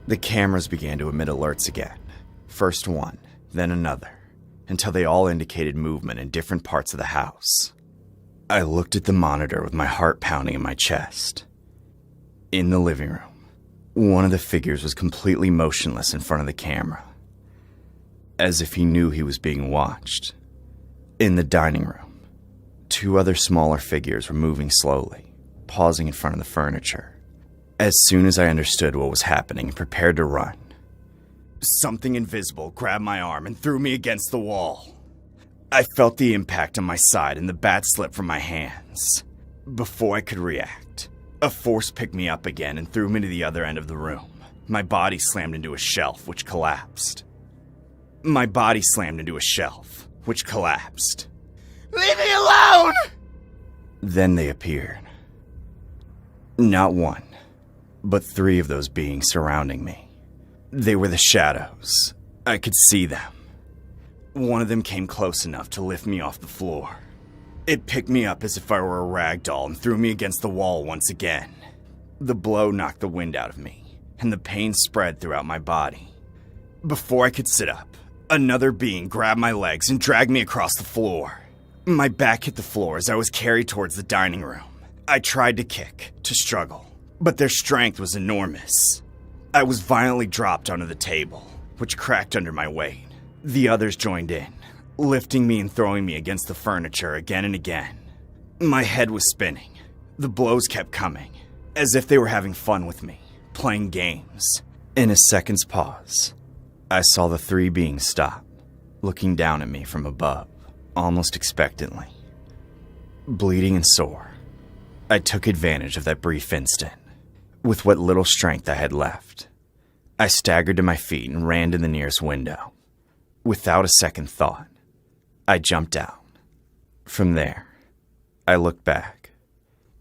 The cameras began to emit alerts again. First one, then another, until they all indicated movement in different parts of the house. I looked at the monitor with my heart pounding in my chest. In the living room, one of the figures was completely motionless in front of the camera, as if he knew he was being watched. In the dining room, 2 other smaller figures were moving slowly, pausing in front of the furniture. As soon as I understood what was happening and prepared to run, something invisible grabbed my arm and threw me against the wall. I felt the impact on my side and the bat slip from my hands. Before I could react, a force picked me up again and threw me to the other end of the room. My body slammed into a shelf, which collapsed. Leave me alone! Then they appeared. Not one, but 3 of those beings surrounding me. They were the shadows. I could see them. One of them came close enough to lift me off the floor. It picked me up as if I were a rag doll and threw me against the wall once again. The blow knocked the wind out of me, and the pain spread throughout my body. Before I could sit up, another being grabbed my legs and dragged me across the floor. My back hit the floor as I was carried towards the dining room. I tried to kick, to struggle, but their strength was enormous. I was violently dropped onto the table, which cracked under my weight. The others joined in, lifting me and throwing me against the furniture again and again. My head was spinning. The blows kept coming, as if they were having fun with me, playing games. In a second's pause, I saw the 3 beings stop, looking down at me from above, almost expectantly. Bleeding and sore, I took advantage of that brief instant. With what little strength I had left, I staggered to my feet and ran to the nearest window. Without a second thought, I jumped out. From there, I looked back.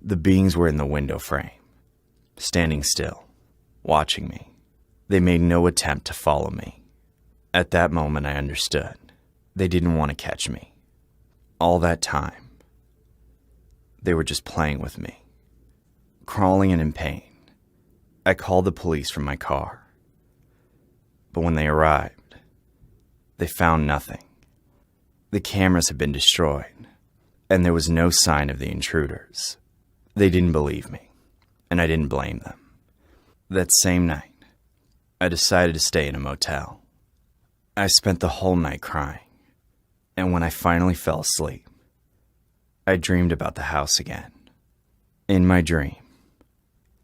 The beings were in the window frame, standing still, watching me. They made no attempt to follow me. At that moment, I understood. They didn't want to catch me. All that time, they were just playing with me. Crawling and in pain, I called the police from my car. But when they arrived, they found nothing. The cameras had been destroyed, and there was no sign of the intruders. They didn't believe me, and I didn't blame them. That same night, I decided to stay in a motel. I spent the whole night crying, and when I finally fell asleep, I dreamed about the house again. In my dream,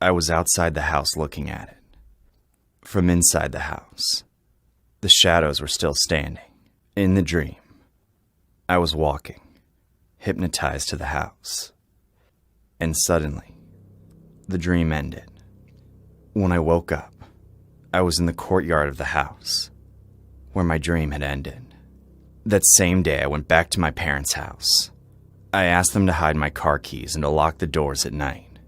I was outside the house looking at it. From inside the house, the shadows were still standing. In the dream, I was walking, hypnotized to the house. And suddenly, the dream ended. When I woke up, I was in the courtyard of the house, where my dream had ended. That same day, I went back to my parents' house. I asked them to hide my car keys and to lock the doors at night.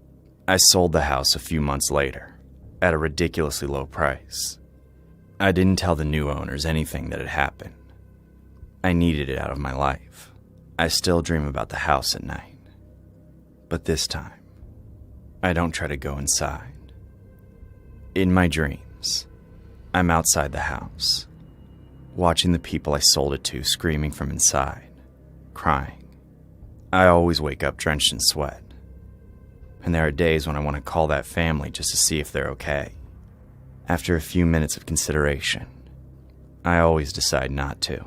I sold the house a few months later, at a ridiculously low price. I didn't tell the new owners anything that had happened. I needed it out of my life. I still dream about the house at night. But this time, I don't try to go inside. In my dreams, I'm outside the house, watching the people I sold it to screaming from inside, crying. I always wake up drenched in sweat. And there are days when I want to call that family just to see if they're okay. After a few minutes of consideration, I always decide not to.